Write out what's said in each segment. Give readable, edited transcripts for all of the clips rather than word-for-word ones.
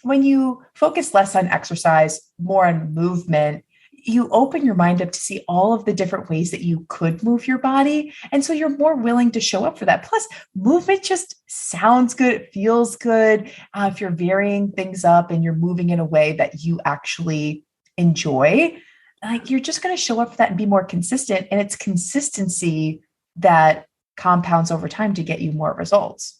when you focus less on exercise, more on movement, you open your mind up to see all of the different ways that you could move your body. And so you're more willing to show up for that. Plus, movement just sounds good. It feels good. If you're varying things up and you're moving in a way that you actually enjoy, like you're just going to show up for that and be more consistent. And it's consistency that compounds over time to get you more results.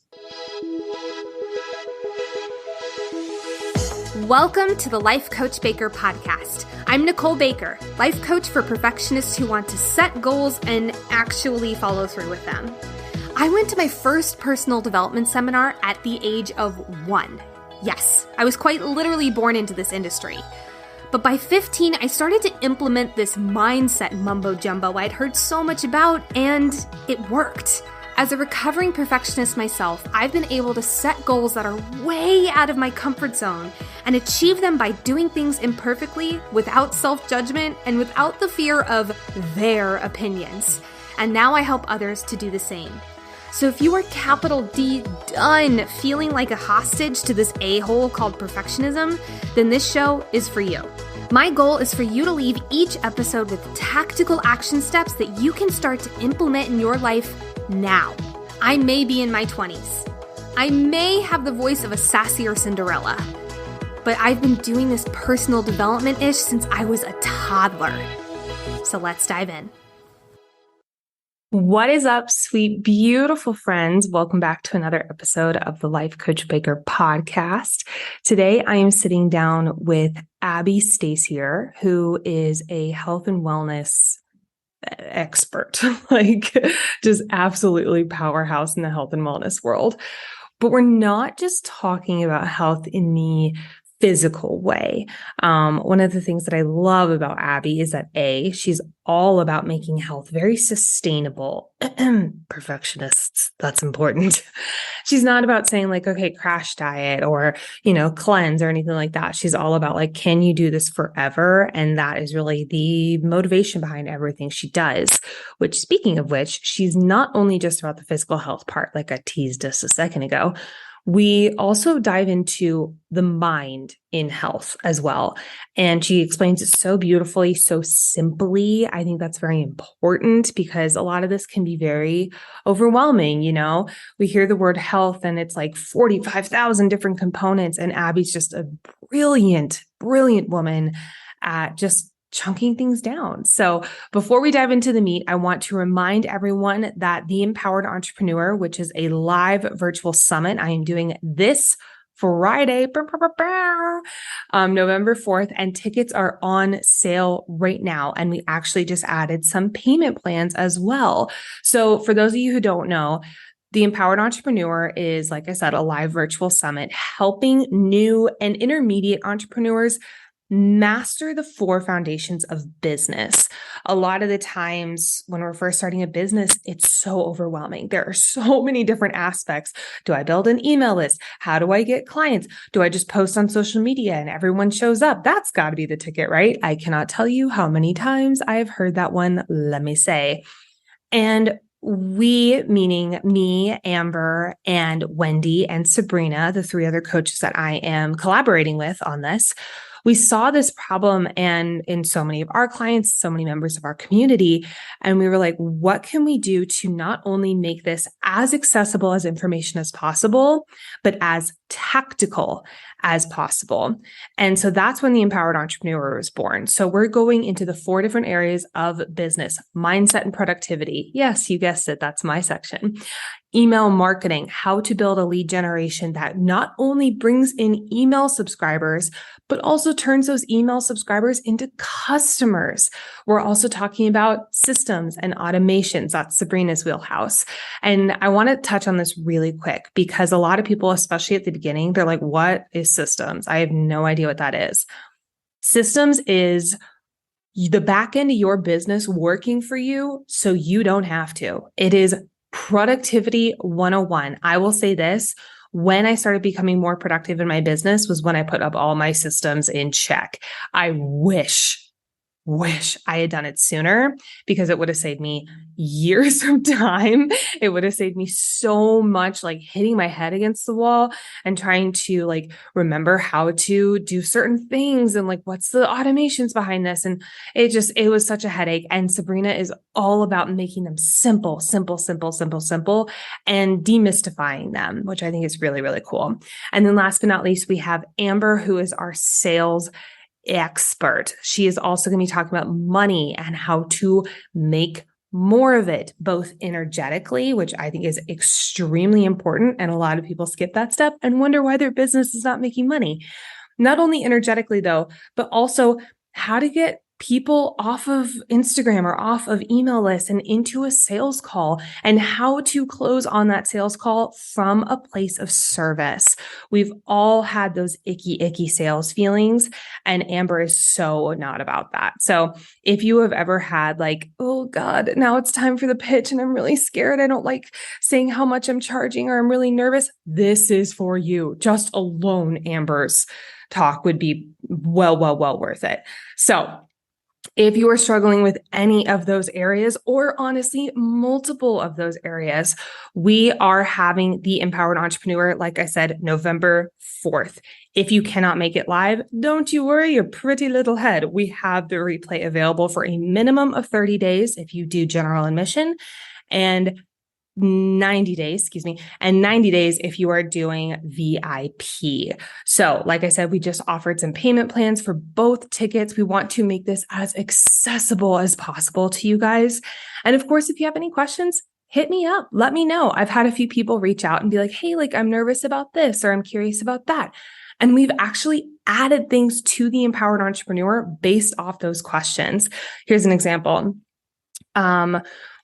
Welcome to the Life Coach Baker podcast. I'm Nicole Baker, life coach for perfectionists who want to set goals and actually follow through with them. I went to my first personal development seminar at the age of 1. Yes, I was quite literally born into this industry. But by 15, I started to implement this mindset mumbo jumbo I'd heard so much about, and it worked. As a recovering perfectionist myself, I've been able to set goals that are way out of my comfort zone and achieve them by doing things imperfectly, without self-judgment, and without the fear of their opinions. And now I help others to do the same. So if you are capital D done feeling like a hostage to this a-hole called perfectionism, then this show is for you. My goal is for you to leave each episode with tactical action steps that you can start to implement in your life now. I may be in my 20s. I may have the voice of a sassier Cinderella, but I've been doing this personal development-ish since I was a toddler. So let's dive in. What is up, sweet, beautiful friends? Welcome back to another episode of the Life Coach Baker podcast. Today, I am sitting down with Abbie Stasior, who is a health and wellness expert, like just absolutely powerhouse in the health and wellness world. But we're not just talking about health in the physical way. One of the things that I love about Abbie is that she's all about making health very sustainable. Perfectionists, that's important. She's not about saying like, okay, crash diet or, cleanse or anything like that. She's all about like, can you do this forever? And that is really the motivation behind everything she does, which, speaking of which, she's not only just about the physical health part, like I teased us a second ago. We also dive into the mind in health as well. And she explains it so beautifully, so simply. I think that's very important because a lot of this can be very overwhelming. We hear the word health and it's like 45,000 different components. And Abbie's just a brilliant, brilliant woman at just chunking things down. So before we dive into the meat, I want to remind everyone that the Empowered Entrepreneur, which is a live virtual summit, I am doing this Friday, November 4th, and tickets are on sale right now. And we actually just added some payment plans as well. So for those of you who don't know, the Empowered Entrepreneur is, like I said, a live virtual summit helping new and intermediate entrepreneurs master the 4 foundations of business. A lot of the times when we're first starting a business, it's so overwhelming. There are so many different aspects. Do I build an email list? How do I get clients? Do I just post on social media and everyone shows up? That's got to be the ticket, right? I cannot tell you how many times I have heard that one, let me say. And we, meaning me, Amber, and Wendy, and Sabrina, the 3 other coaches that I am collaborating with on this, we saw this problem and in so many of our clients, so many members of our community, and we were like, what can we do to not only make this as accessible as information as possible, but as tactical as possible? And so that's when the Empowered Entrepreneur was born. So we're going into the 4 different areas of business: mindset and productivity. Yes, you guessed it. That's my section. Email marketing, how to build a lead generation that not only brings in email subscribers, but also turns those email subscribers into customers. We're also talking about systems and automations. That's Sabrina's wheelhouse. And I want to touch on this really quick because a lot of people, especially at the beginning, they're like, what is systems? I have no idea what that is. Systems is the back end of your business working for you so you don't have to. It is productivity 101. I will say this: when I started becoming more productive in my business was when I put up all my systems in check. I wish wish I had done it sooner because it would have saved me years of time. It would have saved me so much like hitting my head against the wall and trying to like remember how to do certain things and like what's the automations behind this. And it was such a headache. And Sabrina is all about making them simple, simple, simple, simple, simple, and demystifying them, which I think is really, really cool. And then last but not least, we have Amber, who is our sales expert. She is also going to be talking about money and how to make more of it, both energetically, which I think is extremely important. And a lot of people skip that step and wonder why their business is not making money. Not only energetically though, but also how to get people off of Instagram or off of email lists and into a sales call, and how to close on that sales call from a place of service. We've all had those icky sales feelings, and Amber is so not about that. So if you have ever had like, oh God, now it's time for the pitch and I'm really scared, I don't like saying how much I'm charging, or I'm really nervous, this is for you. Just alone Amber's talk would be well worth it. So if you are struggling with any of those areas, or honestly, multiple of those areas, we are having the Empowered Entrepreneur, like I said, November 4th. If you cannot make it live, don't you worry your pretty little head. We have the replay available for a minimum of 30 days if you do general admission, and 90 days if you are doing VIP. So like I said, we just offered some payment plans for both tickets. We want to make this as accessible as possible to you guys. And of course, if you have any questions, hit me up. Let me know. I've had a few people reach out and be like, hey, like I'm nervous about this, or I'm curious about that. And we've actually added things to the Empowered Entrepreneur based off those questions. Here's an example.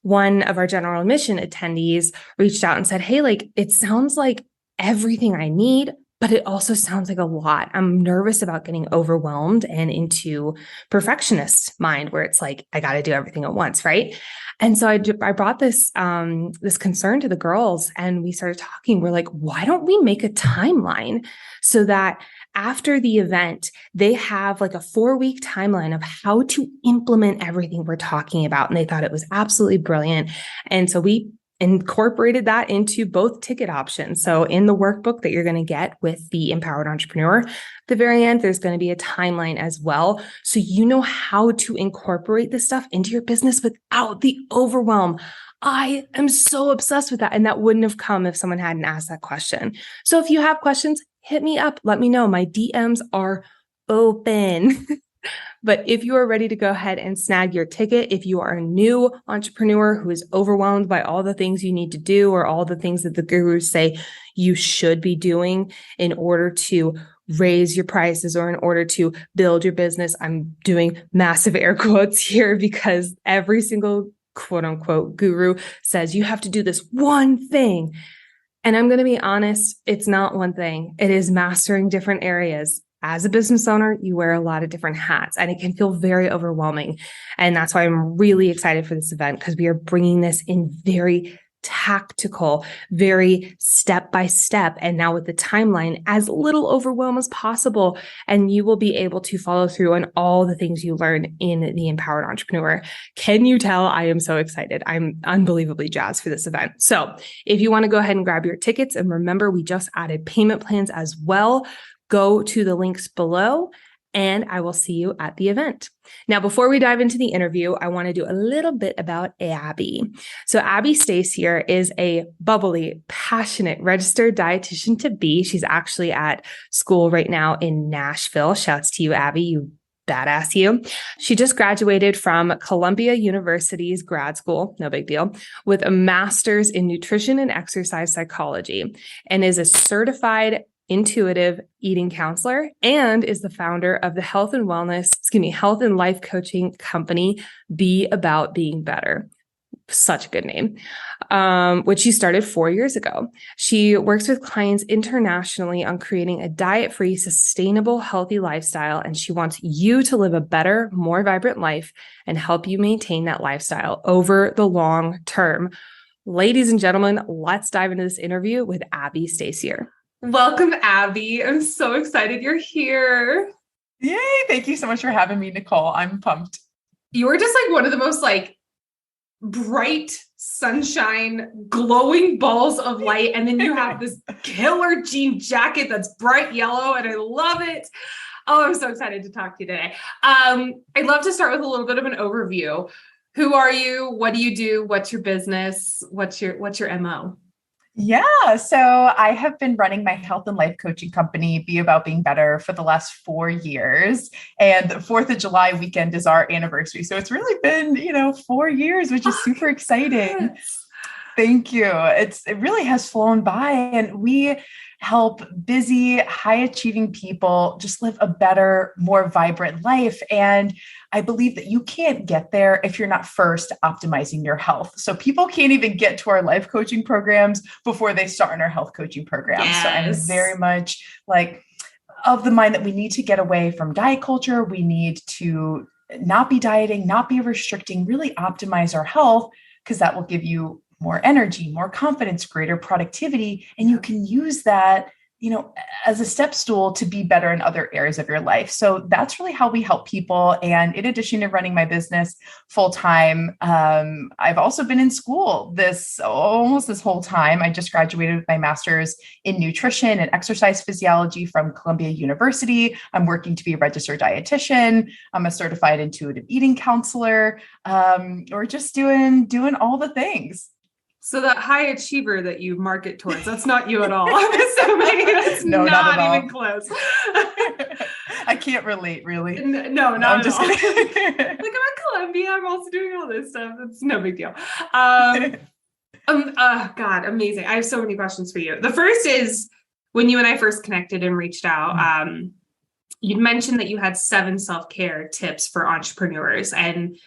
One of our general admission attendees reached out and said, hey, like, it sounds like everything I need, but it also sounds like a lot. I'm nervous about getting overwhelmed and into perfectionist mind where it's like, I got to do everything at once. Right. And so I brought this concern to the girls, and we started talking. We're like, why don't we make a timeline so that after the event, they have like a 4-week timeline of how to implement everything we're talking about. And they thought it was absolutely brilliant. And so we incorporated that into both ticket options. So in the workbook that you're going to get with the Empowered Entrepreneur, at the very end, there's going to be a timeline as well. So you know how to incorporate this stuff into your business without the overwhelm. I am so obsessed with that. And that wouldn't have come if someone hadn't asked that question. So if you have questions, hit me up. Let me know. My DMs are open. But if you are ready to go ahead and snag your ticket, if you are a new entrepreneur who is overwhelmed by all the things you need to do, or all the things that the gurus say you should be doing in order to raise your prices or in order to build your business, I'm doing massive air quotes here because every single quote unquote guru says you have to do this one thing. And I'm going to be honest, it's not one thing. It is mastering different areas. As a business owner, you wear a lot of different hats, and it can feel very overwhelming. And that's why I'm really excited for this event, because we are bringing this in very tactical, very step by step. And now with the timeline, as little overwhelm as possible. And you will be able to follow through on all the things you learn in the Empowered Entrepreneur. Can you tell I am so excited? I'm unbelievably jazzed for this event. So if you want to go ahead and grab your tickets, and remember, we just added payment plans as well, go to the links below, and I will see you at the event. Now, before we dive into the interview, I want to do a little bit about Abbie. So Abbie Stasior is a bubbly, passionate, registered dietitian to be. She's actually at school right now in Nashville. Shouts to you, Abbie, you badass you. She just graduated from Columbia University's grad school, no big deal, with a master's in Nutrition and Exercise Psychology, and is a certified intuitive eating counselor, and is the founder of the health and life coaching company, Be About Being Better. Such a good name, which she started 4 years ago. She works with clients internationally on creating a diet-free, sustainable, healthy lifestyle, and she wants you to live a better, more vibrant life and help you maintain that lifestyle over the long term. Ladies and gentlemen, let's dive into this interview with Abbie Stasior. Welcome, Abbie. I'm so excited you're here. Yay. Thank you so much for having me, Nicole. I'm pumped. You were just like one of the most like bright sunshine, glowing balls of light. And then you have this killer jean jacket that's bright yellow, and I love it. Oh, I'm so excited to talk to you today. I'd love to start with a little bit of an overview. Who are you? What do you do? What's your business? What's your MO? Yeah. So I have been running my health and life coaching company, Be About Being Better, for the last 4 years. And the 4th of July weekend is our anniversary. So it's really been, 4 years, which is super exciting. Thank you. It really has flown by, and we help busy, high achieving people just live a better, more vibrant life. And I believe that you can't get there if you're not first optimizing your health. So people can't even get to our life coaching programs before they start in our health coaching programs. Yes. So I'm very much like of the mind that we need to get away from diet culture. We need to not be dieting, not be restricting, really optimize our health, because that will give you more energy, more confidence, greater productivity. And you can use that, as a step stool to be better in other areas of your life. So that's really how we help people. And in addition to running my business full time, I've also been in school almost this whole time. I just graduated with my master's in nutrition and exercise physiology from Columbia University. I'm working to be a registered dietitian. I'm a certified intuitive eating counselor. Or just doing all the things. So that high achiever that you market towards, that's not you at all. I'm assuming it's not even close. I can't relate, really. No, not at all. Like, I'm at Columbia, I'm also doing all this stuff. It's no big deal. God, amazing. I have so many questions for you. The first is, when you and I first connected and reached out, you'd mentioned that you had 7 self-care tips for entrepreneurs, and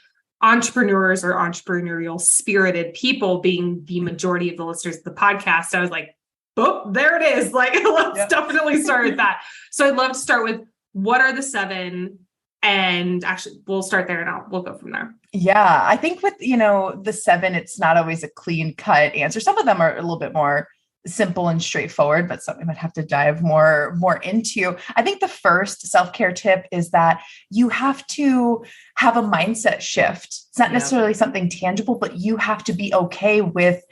entrepreneurs or entrepreneurial spirited people being the majority of the listeners of the podcast. I was like, oh, there it is. Like, let's definitely start with that. So I'd love to start with, what are the 7? And actually we'll start there and we'll go from there. Yeah. I think with, the 7, it's not always a clean cut answer. Some of them are a little bit more simple and straightforward, but something I'd have to dive more into. I think the first self-care tip is that you have to have a mindset shift. It's not necessarily something tangible, but you have to be okay with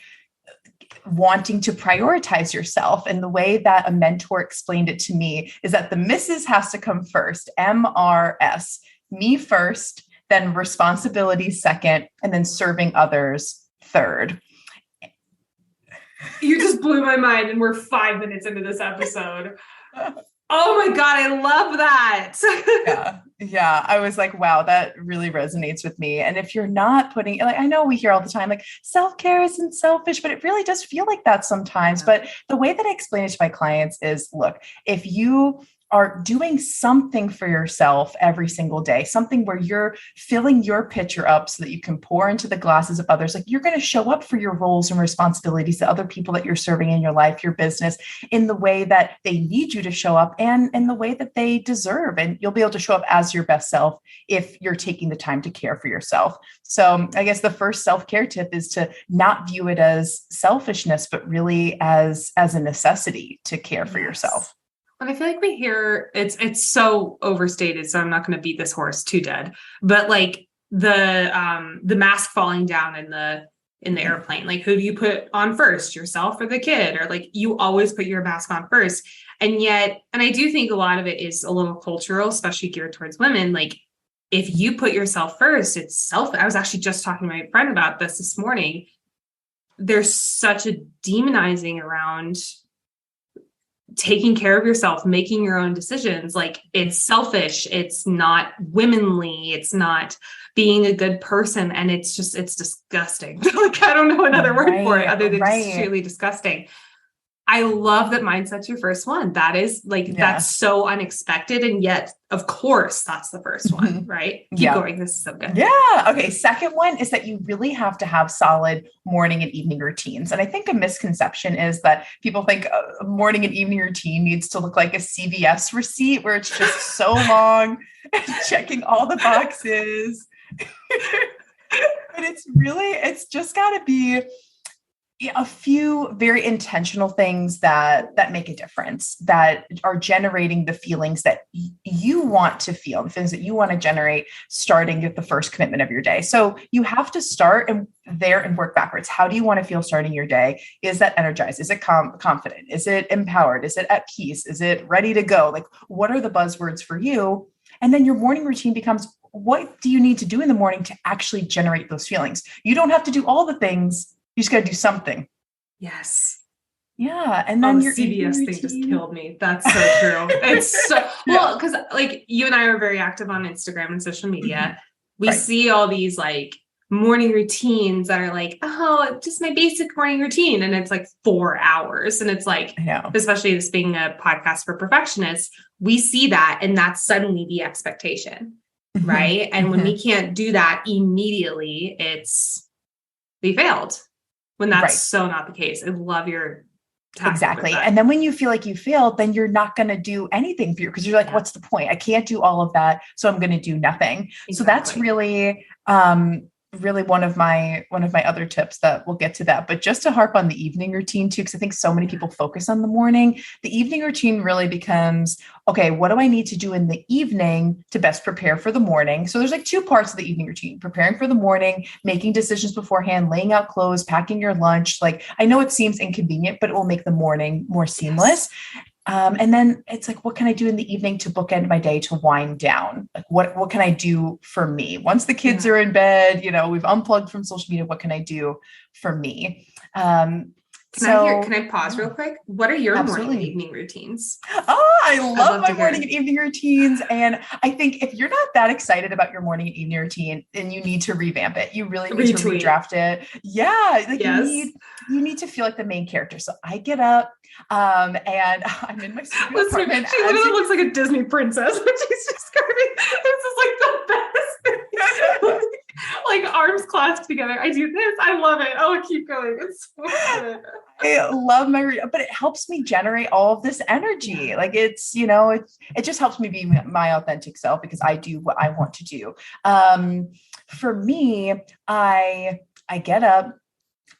wanting to prioritize yourself. And the way that a mentor explained it to me is that the missus has to come first, MRS, me first, then responsibility second, and then serving others third. You just blew my mind, and we're 5 minutes into this episode. Oh my God, I love that. Yeah. I was like, wow, that really resonates with me. And if you're not putting, like, I know we hear all the time, like, self-care isn't selfish, but it really does feel like that sometimes. But the way that I explain it to my clients is, look, if you are doing something for yourself every single day, something where you're filling your pitcher up so that you can pour into the glasses of others, like, you're going to show up for your roles and responsibilities, the other people that you're serving in your life, your business, in the way that they need you to show up and in the way that they deserve. And you'll be able to show up as your best self if you're taking the time to care for yourself. So I guess the first self-care tip is to not view it as selfishness, but really as a necessity to care for yourself. And I feel like we hear it's so overstated, so I'm not going to beat this horse too dead. But like the mask falling down in the airplane, like, who do you put on first, yourself or the kid? Or like, you always put your mask on first. And I do think a lot of it is a little cultural, especially geared towards women. Like, if you put yourself first, it's self. I was actually just talking to my friend about this morning. There's such a demonizing around taking care of yourself, making your own decisions. Like, it's selfish. It's not womanly. It's not being a good person. And it's disgusting. Like, I don't know another word for it other than just truly disgusting. I love that mindset's your first one. That is like, that's so unexpected. And yet, of course, that's the first one, right? Keep going. This is so good. Yeah. Okay. Second one is that you really have to have solid morning and evening routines. And I think a misconception is that people think a morning and evening routine needs to look like a CVS receipt where it's just so long, checking all the boxes. But it's just got to be, a few very intentional things that make a difference, that are generating the feelings that you want to feel, the things that you want to generate starting at the first commitment of your day. So you have to start and work backwards. How do you want to feel starting your day? Is that energized? Is it confident? Is it empowered? Is it at peace? Is it ready to go? Like, what are the buzzwords for you? And then your morning routine becomes, what do you need to do in the morning to actually generate those feelings? You don't have to do all the things. You just got to do something. Yes. Yeah. And then your CBS thing just killed me. That's so true. It's so, well, because like you and I are very active on Instagram and social media. We see all these like morning routines that are like, oh, just my basic morning routine. And it's like 4 hours. And it's like, especially this being a podcast for perfectionists, we see that. And that's suddenly the expectation. Right. And when we can't do that immediately, we failed. When that's so not the case. I love your exactly. And then when you feel like you failed, then you're not going to do anything for you, because you're like, what's the point? I can't do all of that. So I'm going to do nothing. Exactly. So that's really, really one of my other tips that we'll get to that, but just to harp on the evening routine too, because I think so many people focus on the morning. The evening routine really becomes, okay, what do I need to do in the evening to best prepare for the morning? So there's like 2 parts of the evening routine: preparing for the morning, making decisions beforehand, laying out clothes, packing your lunch. Like, I know it seems inconvenient, but it will make the morning more seamless. And then it's like, what can I do in the evening to bookend my day, to wind down? Like, what can I do for me? Once the kids are in bed, we've unplugged from social media. What can I do for me? Can I pause real quick? What are your morning and evening routines? Oh, I love my morning and evening routines. And I think if you're not that excited about your morning and evening routine, then you need to revamp it. You really need to redraft it. Yeah. Like you need to feel like the main character. So I get up, and I'm in my studio apartment. She literally looks like a Disney princess when she's describing. This is like the best thing. Like arms clasped together. I do this. I love it. Oh, keep going. It's so good. I love but it helps me generate all of this energy. Yeah. Like it's, it just helps me be my authentic self, because I do what I want to do. For me, I get up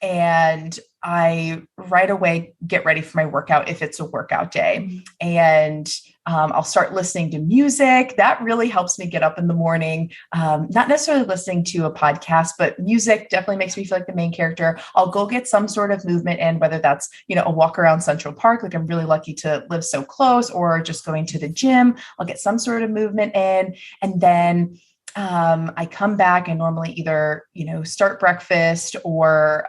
and I right away get ready for my workout if it's a workout day. And I'll start listening to music. That really helps me get up in the morning. Not necessarily listening to a podcast, but music definitely makes me feel like the main character. I'll go get some sort of movement in, whether that's, a walk around Central Park. Like, I'm really lucky to live so close, or just going to the gym. I'll get some sort of movement in. And then I come back and normally either, start breakfast, or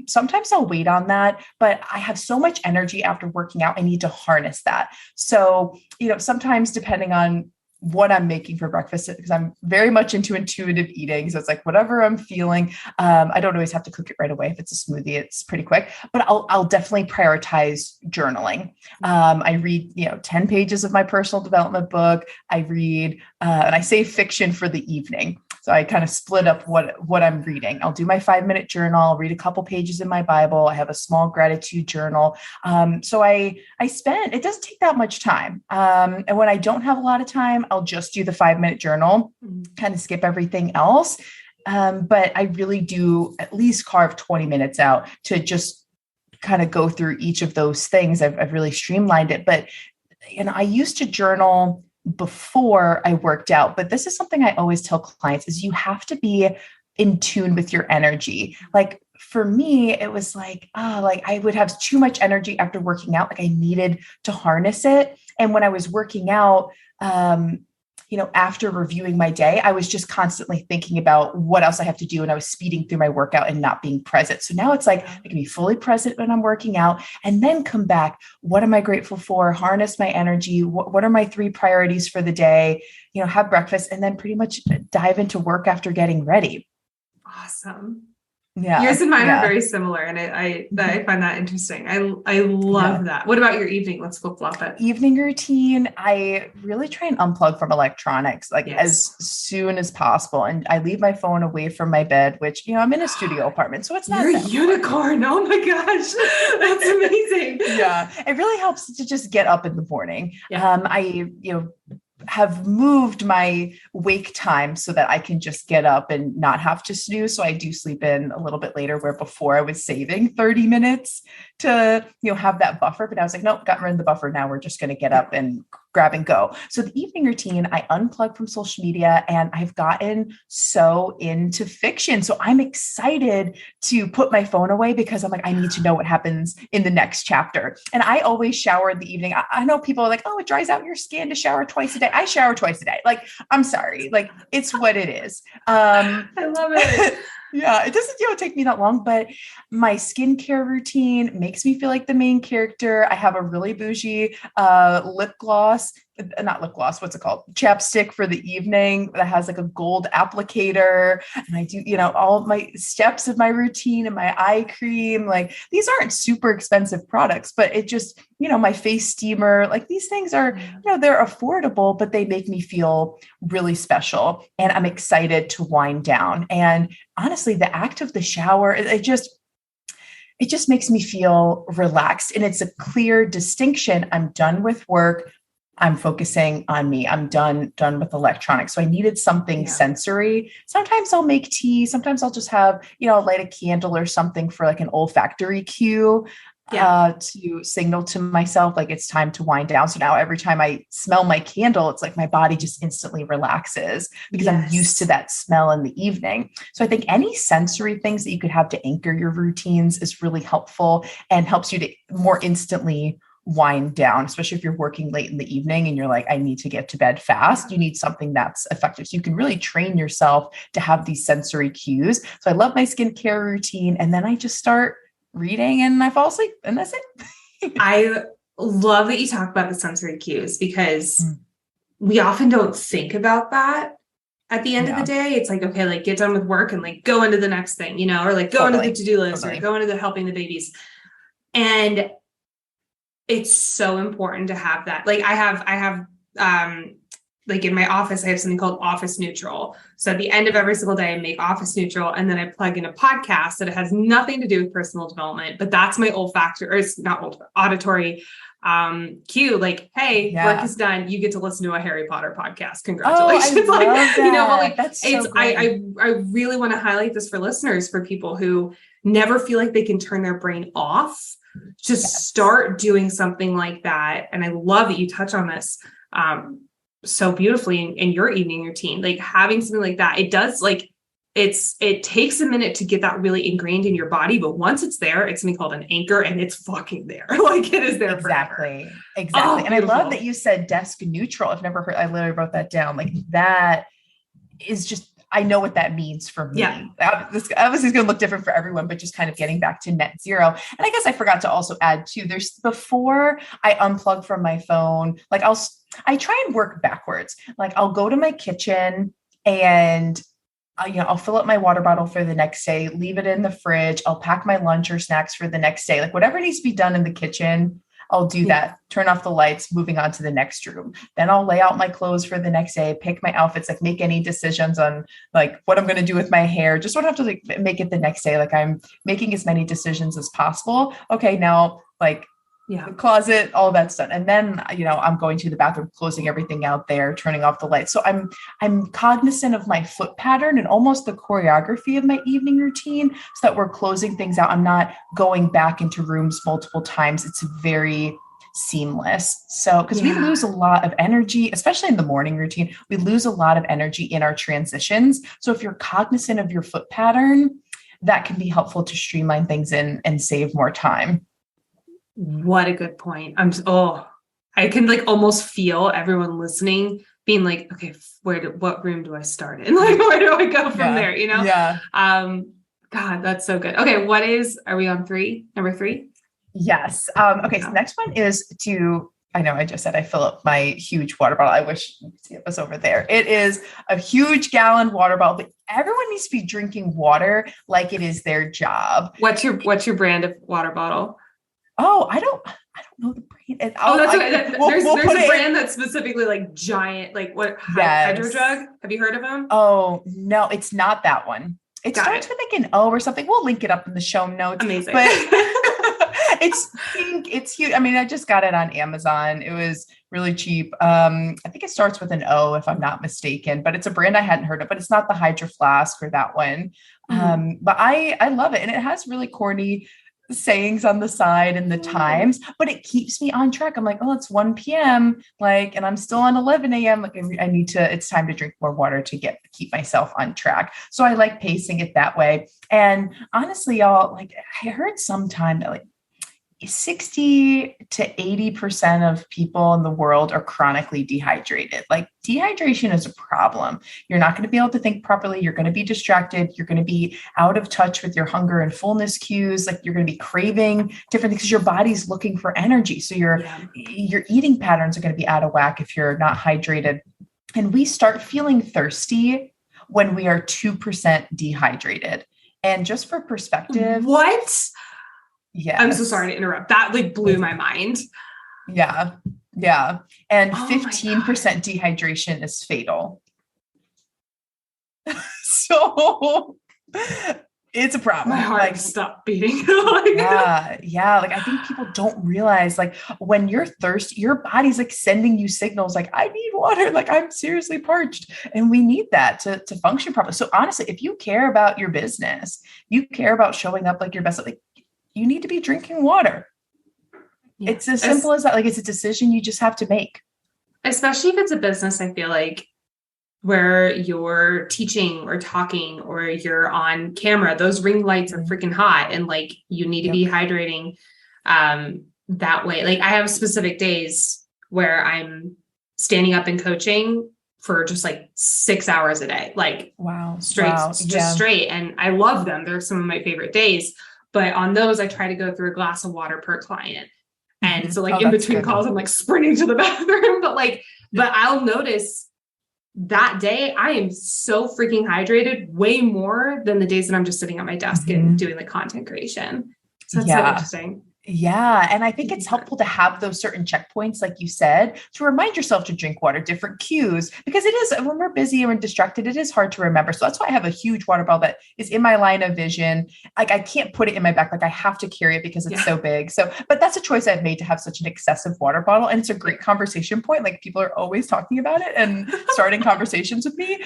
sometimes I'll wait on that, but I have so much energy after working out. I need to harness that. So, sometimes depending on what I'm making for breakfast, because I'm very much into intuitive eating. So it's like whatever I'm feeling. I don't always have to cook it right away. If it's a smoothie, it's pretty quick, but I'll definitely prioritize journaling. I read, 10 pages of my personal development book. I read, and I save fiction for the evening. So I kind of split up what I'm reading. I'll do my 5-minute journal. I'll read a couple pages in my Bible. I have a small gratitude journal. So it doesn't take that much time. And when I don't have a lot of time, I'll just do the 5-minute journal, kind of skip everything else. But I really do at least carve 20 minutes out to just kind of go through each of those things. I've really streamlined it, but I used to journal before I worked out, but this is something I always tell clients is you have to be in tune with your energy. Like for me, it was like I would have too much energy after working out. Like I needed to harness it. And when I was working out, after reviewing my day, I was just constantly thinking about what else I have to do. And I was speeding through my workout and not being present. So now it's like, I can be fully present when I'm working out and then come back. What am I grateful for? Harness my energy. What are my 3 priorities for the day? Have breakfast and then pretty much dive into work after getting ready. Awesome. Yeah. Yours and mine are very similar. And I find that interesting. I love that. What about your evening? Let's flip-flop it. Evening routine. I really try and unplug from electronics as soon as possible. And I leave my phone away from my bed, which, I'm in a studio apartment. So it's not You're a unicorn. Oh my gosh. That's amazing. Yeah. It really helps to just get up in the morning. Yeah. have moved my wake time so that I can just get up and not have to snooze. So I do sleep in a little bit later, where before I was saving 30 minutes to, have that buffer. But I was like, nope, got rid of the buffer. Now we're just going to get up and grab and go. So the evening routine, I unplug from social media, and I've gotten so into fiction. So I'm excited to put my phone away because I'm like, I need to know what happens in the next chapter. And I always shower in the evening. I know people are like, oh, it dries out your skin to shower twice a day. I shower twice a day. Like, I'm sorry. Like, it's what it is. I love it. Yeah, it doesn't take me that long, but my skincare routine makes me feel like the main character. I have a really bougie lip gloss, not lip gloss, what's it called? Chapstick for the evening that has like a gold applicator. And I do, all of my steps of my routine and my eye cream. Like, these aren't super expensive products, but it just, my face steamer, like these things are, they're affordable, but they make me feel really special. And I'm excited to wind down. And honestly, the act of the shower, it just makes me feel relaxed. And it's a clear distinction. I'm done with work. I'm focusing on me. I'm done with electronics. So I needed something sensory. Sometimes I'll make tea. Sometimes I'll just have, I'll light a candle or something for like an olfactory cue. To signal to myself, like it's time to wind down. So now every time I smell my candle, it's like my body just instantly relaxes because I'm used to that smell in the evening. So I think any sensory things that you could have to anchor your routines is really helpful and helps you to more instantly wind down, especially if you're working late in the evening and you're like, I need to get to bed fast. You need something that's effective. So you can really train yourself to have these sensory cues. So I love my skincare routine. And then I just start reading and I fall asleep, and that's it. I love that you talk about the sensory cues because we often don't think about that at the end of the day. It's like, okay, like get done with work and like go into the next thing, or like go into the to-do list or go into the helping the babies. And it's so important to have that. Like I have like in my office, I have something called Office Neutral. So at the end of every single day, I make Office Neutral, and then I plug in a podcast that has nothing to do with personal development, but that's my olfactory, or it's not auditory cue. Like, hey, work is done. You get to listen to a Harry Potter podcast. Congratulations! Oh, I love that. But like that's so it's I really want to highlight this for listeners, for people who never feel like they can turn their brain off. Just start doing something like that. And I love that you touch on this so beautifully in your evening routine, like having something like that. It does, like, it takes a minute to get that really ingrained in your body, but once it's there, it's something called an anchor, and it's fucking there. Like, it is there. Exactly. Forever. Oh, and I love that you said desk neutral. I've never heard, I literally wrote that down. Like, that is just, I know what that means for me. This obviously is going to look different for everyone, but just kind of getting back to net zero. And I guess I forgot to also add too, there's, before I unplug from my phone, like I try and work backwards. Like, I'll go to my kitchen and I'll fill up my water bottle for the next day, leave it in the fridge. I'll pack my lunch or snacks for the next day. Like, whatever needs to be done in the kitchen, I'll do that, turn off the lights, moving on to the next room. Then I'll lay out my clothes for the next day, pick my outfits, like make any decisions on like what I'm going to do with my hair. Just don't have to like make it the next day. Like, I'm making as many decisions as possible. Okay. Now, like, the closet, all that's done. And then, I'm going to the bathroom, closing everything out there, turning off the lights. So I'm cognizant of my foot pattern and almost the choreography of my evening routine, so that we're closing things out. I'm not going back into rooms multiple times. It's very seamless. So, because we lose a lot of energy, especially in the morning routine, we lose a lot of energy in our transitions. So if you're cognizant of your foot pattern, that can be helpful to streamline things in and save more time. What a good point. I can like almost feel everyone listening being like, okay, what room do I start in? Like, where do I go from there? Yeah. God, that's so good. Okay. Are we on number 3? Yes. Okay. So next one is I know I just said I fill up my huge water bottle. I wish you could see it was over there. It is a huge gallon water bottle, but everyone needs to be drinking water like it is their job. What's your brand of water bottle? Oh, I don't know the brand. That's okay. There's a brand that's specifically like giant, like what? Hydro-Jug. Have you heard of them? Oh, no, it's not that one. It starts with like an O or something. We'll link it up in the show notes. Amazing. But It's pink. It's huge. I mean, I just got it on Amazon. It was really cheap. I think it starts with an O if I'm not mistaken, but it's a brand I hadn't heard of, but it's not the Hydro Flask or that one. But I love it. And it has really corny sayings on the side and the times, but it keeps me on track. I'm like, oh, it's 1 p.m. and I'm still on 11 a.m. It's time to drink more water to keep myself on track. So I like pacing it that way. And honestly, y'all, I heard sometime that 60 to 80% of people in the world are chronically dehydrated. Dehydration is a problem. You're not going to be able to think properly. You're going to be distracted. You're going to be out of touch with your hunger and fullness cues. You're going to be craving different things because your body's looking for energy. So your eating patterns are going to be out of whack if you're not hydrated. And we start feeling thirsty when we are 2% dehydrated. And just for perspective. What? Yeah. I'm so sorry to interrupt. That blew my mind. Yeah. Yeah. And 15% dehydration is fatal. So it's a problem. My heart stopped beating. Yeah. I think people don't realize when you're thirsty, your body's sending you signals I need water. I'm seriously parched. And we need that to function properly. So honestly, if you care about your business, you care about showing up your best, you need to be drinking water. Yeah. It's as simple as that. It's a decision you just have to make. Especially if it's a business, I feel where you're teaching or talking or you're on camera, those ring lights are freaking hot. And you need to be hydrating that way. I have specific days where I'm standing up and coaching for just 6 hours a day. Straight. And I love them. They're some of my favorite days. But on those, I try to go through a glass of water per client. And so in between calls, I'm sprinting to the bathroom, but I'll notice that day I am so freaking hydrated, way more than the days that I'm just sitting at my desk and doing the content creation. So that's so interesting. Yeah. And I think it's helpful to have those certain checkpoints, like you said, to remind yourself to drink water, different cues, because it is, when we're busy and we're distracted, it is hard to remember. So that's why I have a huge water bottle that is in my line of vision. I can't put it in my backpack. I have to carry it because it's so big. So, but that's a choice I've made to have such an excessive water bottle. And it's a great conversation point. People are always talking about it and starting conversations with me.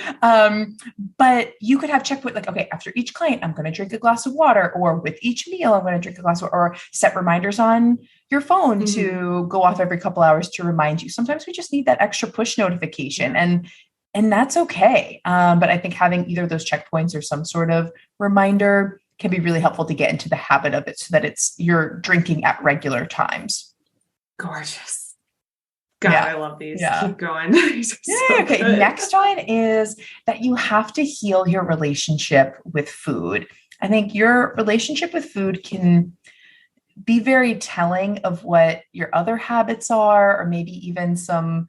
But you could have checkpoint, okay, after each client, I'm going to drink a glass of water, or with each meal, I'm going to drink a glass of water, or set reminders on your phone to go off every couple hours to remind you. Sometimes we just need that extra push notification, and that's okay. But I think having either those checkpoints or some sort of reminder can be really helpful to get into the habit of it, so that you're drinking at regular times. Gorgeous. God, I love these. Yeah. Keep going. Okay. Good. Next one is that you have to heal your relationship with food. I think your relationship with food can be very telling of what your other habits are, or maybe even some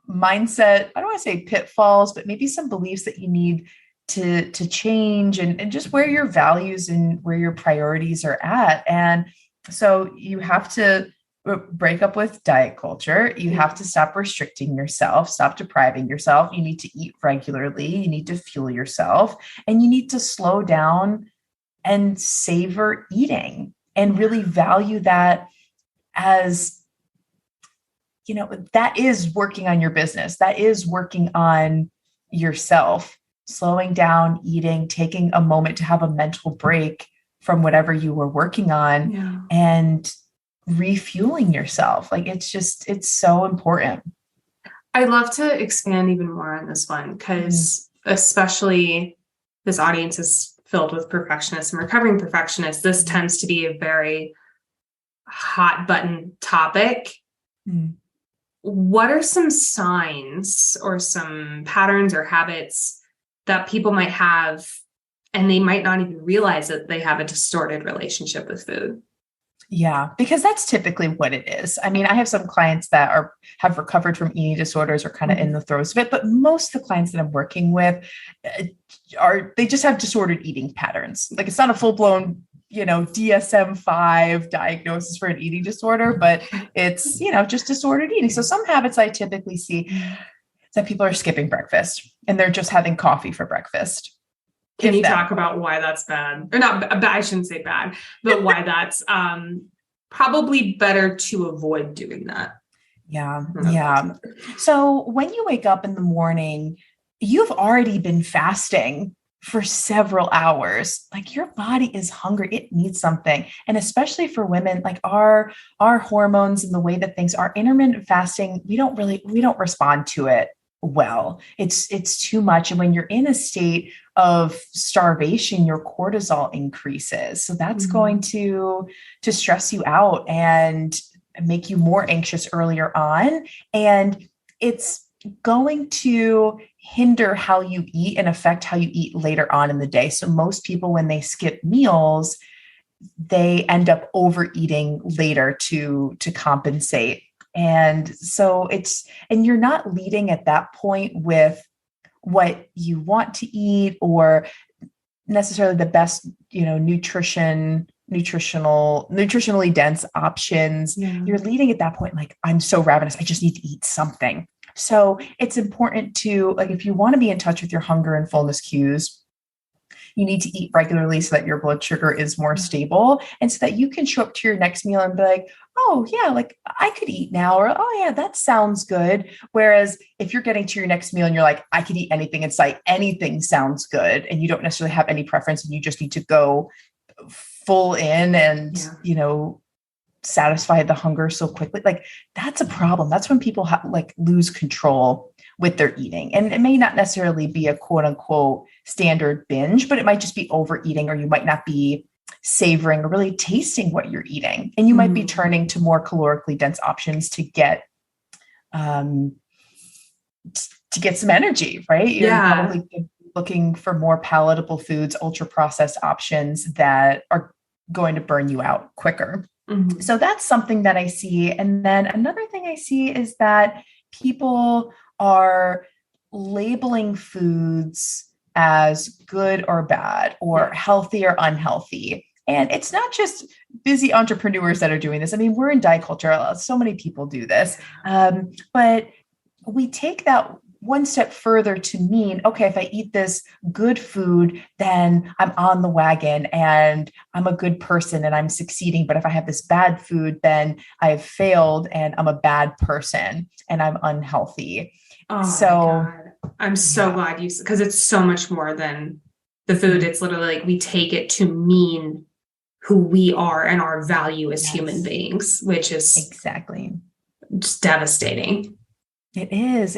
mindset, I don't want to say pitfalls, but maybe some beliefs that you need to change, and just where your values and where your priorities are at. And so you have to break up with diet culture. You have to stop restricting yourself, stop depriving yourself. You need to eat regularly. You need to fuel yourself, and you need to slow down and savor eating, and really value that as, that is working on your business. That is working on yourself, slowing down, eating, taking a moment to have a mental break from whatever you were working on, and refueling yourself. It's so important. I'd love to expand even more on this one, because especially this audience is filled with perfectionists and recovering perfectionists. This tends to be a very hot button topic. What are some signs or some patterns or habits that people might have, and they might not even realize that they have a distorted relationship with food? Yeah, because that's typically what it is. I mean, I have some clients that have recovered from eating disorders, or kind of in the throes of it, but most of the clients that I'm working with they just have disordered eating patterns. It's not a full-blown, DSM-5 diagnosis for an eating disorder, but it's, just disordered eating. So some habits I typically see is that people are skipping breakfast and they're just having coffee for breakfast. Can you talk about why that's bad? Or not bad, I shouldn't say bad, but why that's probably better to avoid doing that. Yeah. Yeah. So when you wake up in the morning, you've already been fasting for several hours. Like your body is hungry. It needs something. And especially for women, like our hormones and the way that things are, intermittent fasting, we don't respond to it well. It's too much. And when you're in a state of starvation, your cortisol increases. So that's going to stress you out and make you more anxious earlier on. And it's going to hinder how you eat and affect how you eat later on in the day. So most people, when they skip meals, they end up overeating later to compensate. And so and you're not leading at that point with what you want to eat or necessarily the best, nutritionally dense options. Yeah. You're leading at that point, like, I'm so ravenous, I just need to eat something. So it's important to, like, if you want to be in touch with your hunger and fullness cues, you need to eat regularly so that your blood sugar is more stable and so that you can show up to your next meal and be like, oh yeah, like I could eat now, or, oh yeah, that sounds good. Whereas if you're getting to your next meal and you're like, I could eat anything, it's like anything sounds good. And you don't necessarily have any preference and you just need to go full in and, satisfy the hunger so quickly. Like that's a problem. That's when people lose control with their eating. And it may not necessarily be a quote unquote standard binge, but it might just be overeating, or you might not be savoring or really tasting what you're eating. And you might be turning to more calorically dense options to get some energy, right? You're probably looking for more palatable foods, ultra processed options that are going to burn you out quicker. So that's something that I see. And then another thing I see is that people are labeling foods as good or bad, or healthy or unhealthy. And it's not just busy entrepreneurs that are doing this. I mean, we're in diet culture. So many people do this. But we take that one step further to mean, okay, if I eat this good food, then I'm on the wagon and I'm a good person and I'm succeeding. But if I have this bad food, then I've failed and I'm a bad person and I'm unhealthy. Oh, so my God. I'm so glad because it's so much more than the food. It's literally like we take it to mean who we are and our value as human beings, which is exactly just devastating. It is.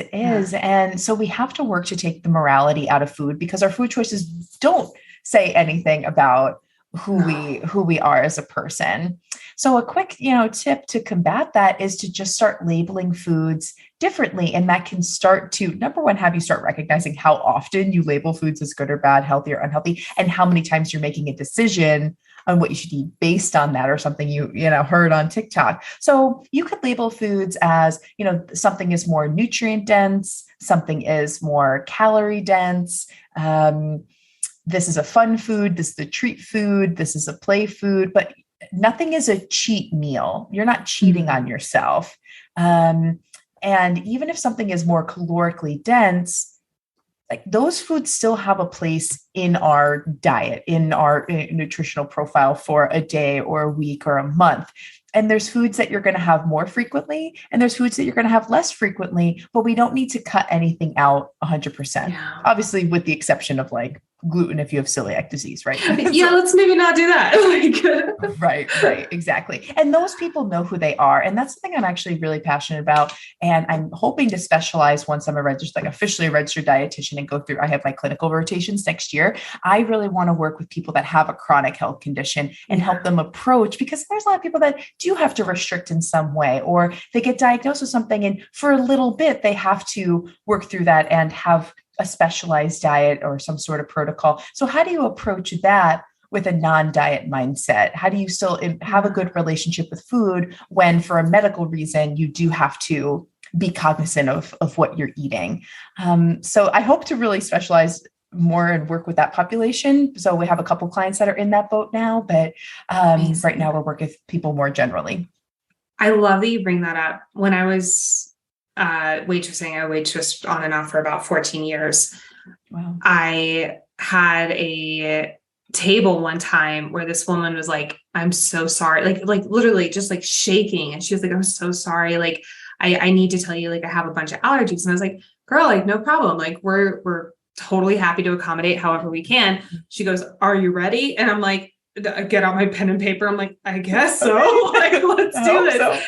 And so we have to work to take the morality out of food, because our food choices don't say anything about who we are as a person. So a quick, tip to combat that is to just start labeling foods differently. And that can start to, number one, have you start recognizing how often you label foods as good or bad, healthy or unhealthy, and how many times you're making a decision on what you should eat based on that, or something you heard on TikTok. So you could label foods as, something is more nutrient dense, something is more calorie dense. This is a fun food. This is a treat food. This is a play food, but nothing is a cheat meal. You're not cheating on yourself. And even if something is more calorically dense, like those foods still have a place in our diet, in our nutritional profile for a day or a week or a month. And there's foods that you're going to have more frequently, and there's foods that you're going to have less frequently, but we don't need to cut anything out 100%. Obviously, with the exception of like gluten if you have celiac disease, right? Let's maybe not do that. Right, exactly. And those people know who they are. And that's something I'm actually really passionate about. And I'm hoping to specialize once I'm officially a registered dietitian and go through, I have my clinical rotations next year. I really want to work with people that have a chronic health condition and help them approach, because there's a lot of people that do have to restrict in some way, or they get diagnosed with something and for a little bit, they have to work through that and have a specialized diet or some sort of protocol. So how do you approach that with a non-diet mindset? How do you still have a good relationship with food when, for a medical reason, you do have to be cognizant of what you're eating? So I hope to really specialize more and work with that population. So we have a couple clients that are in that boat now, but right now we're working with people more generally. I love that you bring that up. When I was waitressing, I waitressed on and off for about 14 years. Wow. I had a table one time where this woman was like, I'm so sorry. Like literally just like shaking. And she was like, I'm so sorry. Like, I need to tell you, like, I have a bunch of allergies. And I was like, girl, like, no problem. Like, we're totally happy to accommodate however we can. She goes, are you ready? And I'm like, I get out my pen and paper. I'm like, I guess so. Like, let's do this. So.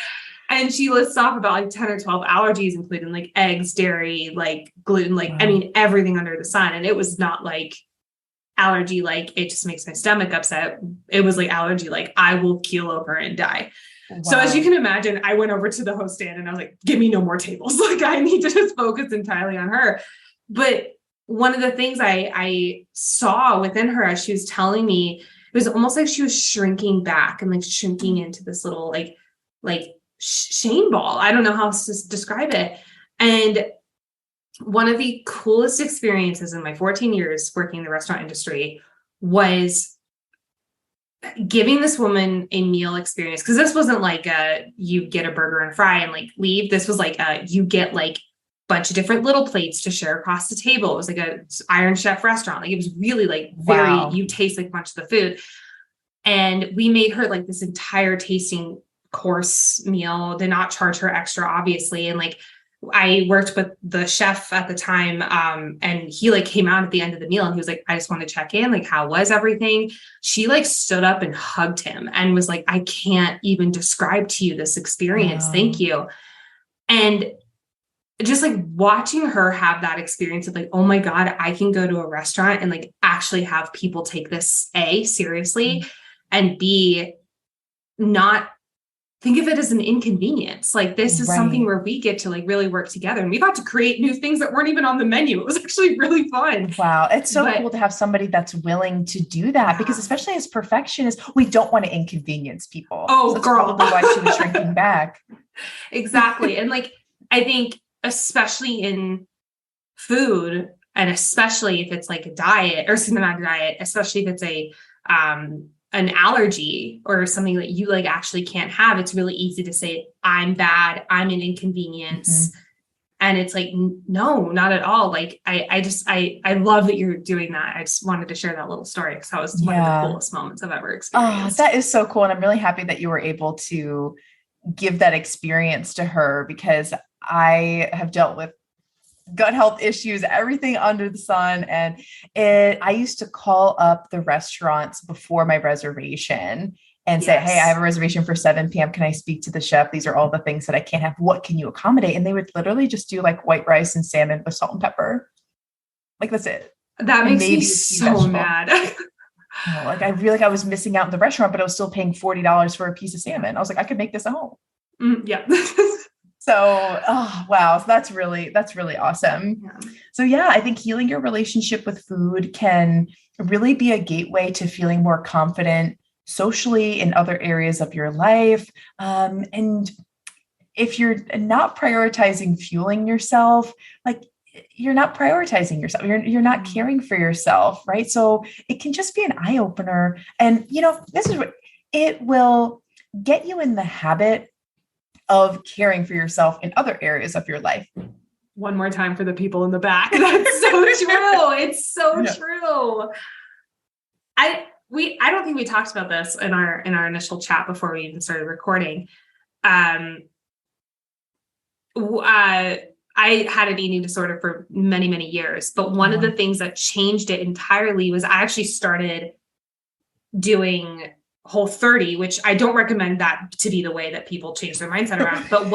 And she lists off about like 10 or 12 allergies, including like eggs, dairy, like gluten, like, wow. I mean, everything under the sun. And it was not like allergy, like it just makes my stomach upset. It was like allergy, like I will keel over and die. Wow. So as you can imagine, I went over to the host stand and I was like, give me no more tables. Like I need to just focus entirely on her. But one of the things I saw within her as she was telling me, it was almost like she was shrinking back and like shrinking into this little like Shane ball. I don't know how else to describe it. And one of the coolest experiences in my 14 years working in the restaurant industry was giving this woman a meal experience. Cause this wasn't like you get a burger and fry and like leave. This was like you get like a bunch of different little plates to share across the table. It was like a Iron Chef restaurant. Like it was really like very, wow. You taste like a bunch of the food. And we made her like this entire tasting course meal, did not charge her extra, obviously. And like, I worked with the chef at the time. And he like came out at the end of the meal and he was like, I just want to check in. Like, how was everything? She like stood up and hugged him and was like, I can't even describe to you this experience. Wow. Thank you. And just like watching her have that experience of like, oh my God, I can go to a restaurant and like actually have people take this A, seriously, and B, not think of it as an inconvenience. Like this is right. Something where we get to like really work together and we got to create new things that weren't even on the menu. It was actually really fun. Wow. It's so cool to have somebody that's willing to do that because especially as perfectionists, we don't want to inconvenience people. Oh, so that's girl. Probably why she was shrinking back. Exactly. And like, I think especially in food and especially if it's like a diet or not a diet, especially if it's an allergy or something that you like actually can't have, it's really easy to say, I'm bad, I'm an inconvenience. Mm-hmm. And it's like, no, not at all. Like, I love that you're doing that. I just wanted to share that little story because that was one of the coolest moments I've ever experienced. Oh, that is so cool. And I'm really happy that you were able to give that experience to her because I have dealt with gut health issues, everything under the sun. And I used to call up the restaurants before my reservation and say, hey, I have a reservation for 7 p.m. Can I speak to the chef? These are all the things that I can't have. What can you accommodate? And they would literally just do like white rice and salmon with salt and pepper. Like that's it. That makes me so mad. Like I feel like I was missing out in the restaurant, but I was still paying $40 for a piece of salmon. I was like, I could make this at home. Yeah. So, oh, wow. So that's really awesome. Yeah. So yeah, I think healing your relationship with food can really be a gateway to feeling more confident socially in other areas of your life. And if you're not prioritizing fueling yourself, like you're not prioritizing yourself, you're not caring for yourself. Right. So it can just be an eye opener. And, this is what it will get you in the habit of caring for yourself in other areas of your life. One more time for the people in the back. That's so true. It's so true. I don't think we talked about this in our initial chat before we even started recording. I had an eating disorder for many, many years, but one of the things that changed it entirely was I actually started doing Whole30, which I don't recommend that to be the way that people change their mindset around. But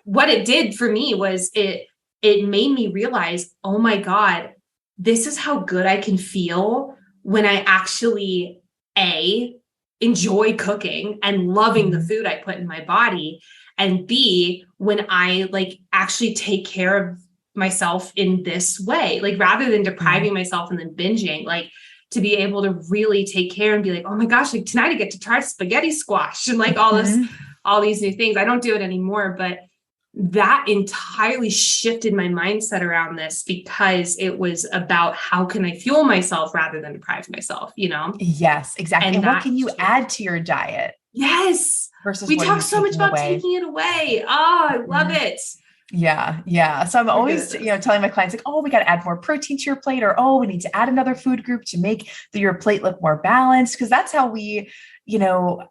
what it did for me was it made me realize, oh my God, this is how good I can feel when I actually enjoy cooking and loving the food I put in my body. And B, when I like actually take care of myself in this way, like rather than depriving myself and then binging, like to be able to really take care and be like, oh my gosh, like tonight I get to try spaghetti squash and like all these new things. I don't do it anymore, but that entirely shifted my mindset around this because it was about how can I fuel myself rather than deprive myself, Yes, exactly. And what can you add to your diet? Yes. Versus we talk so much about taking it away. Oh, I love it. Yeah. Yeah. So I'm always, telling my clients like, oh, we got to add more protein to your plate, or, oh, we need to add another food group to make your plate look more balanced. Cause that's how we, you know,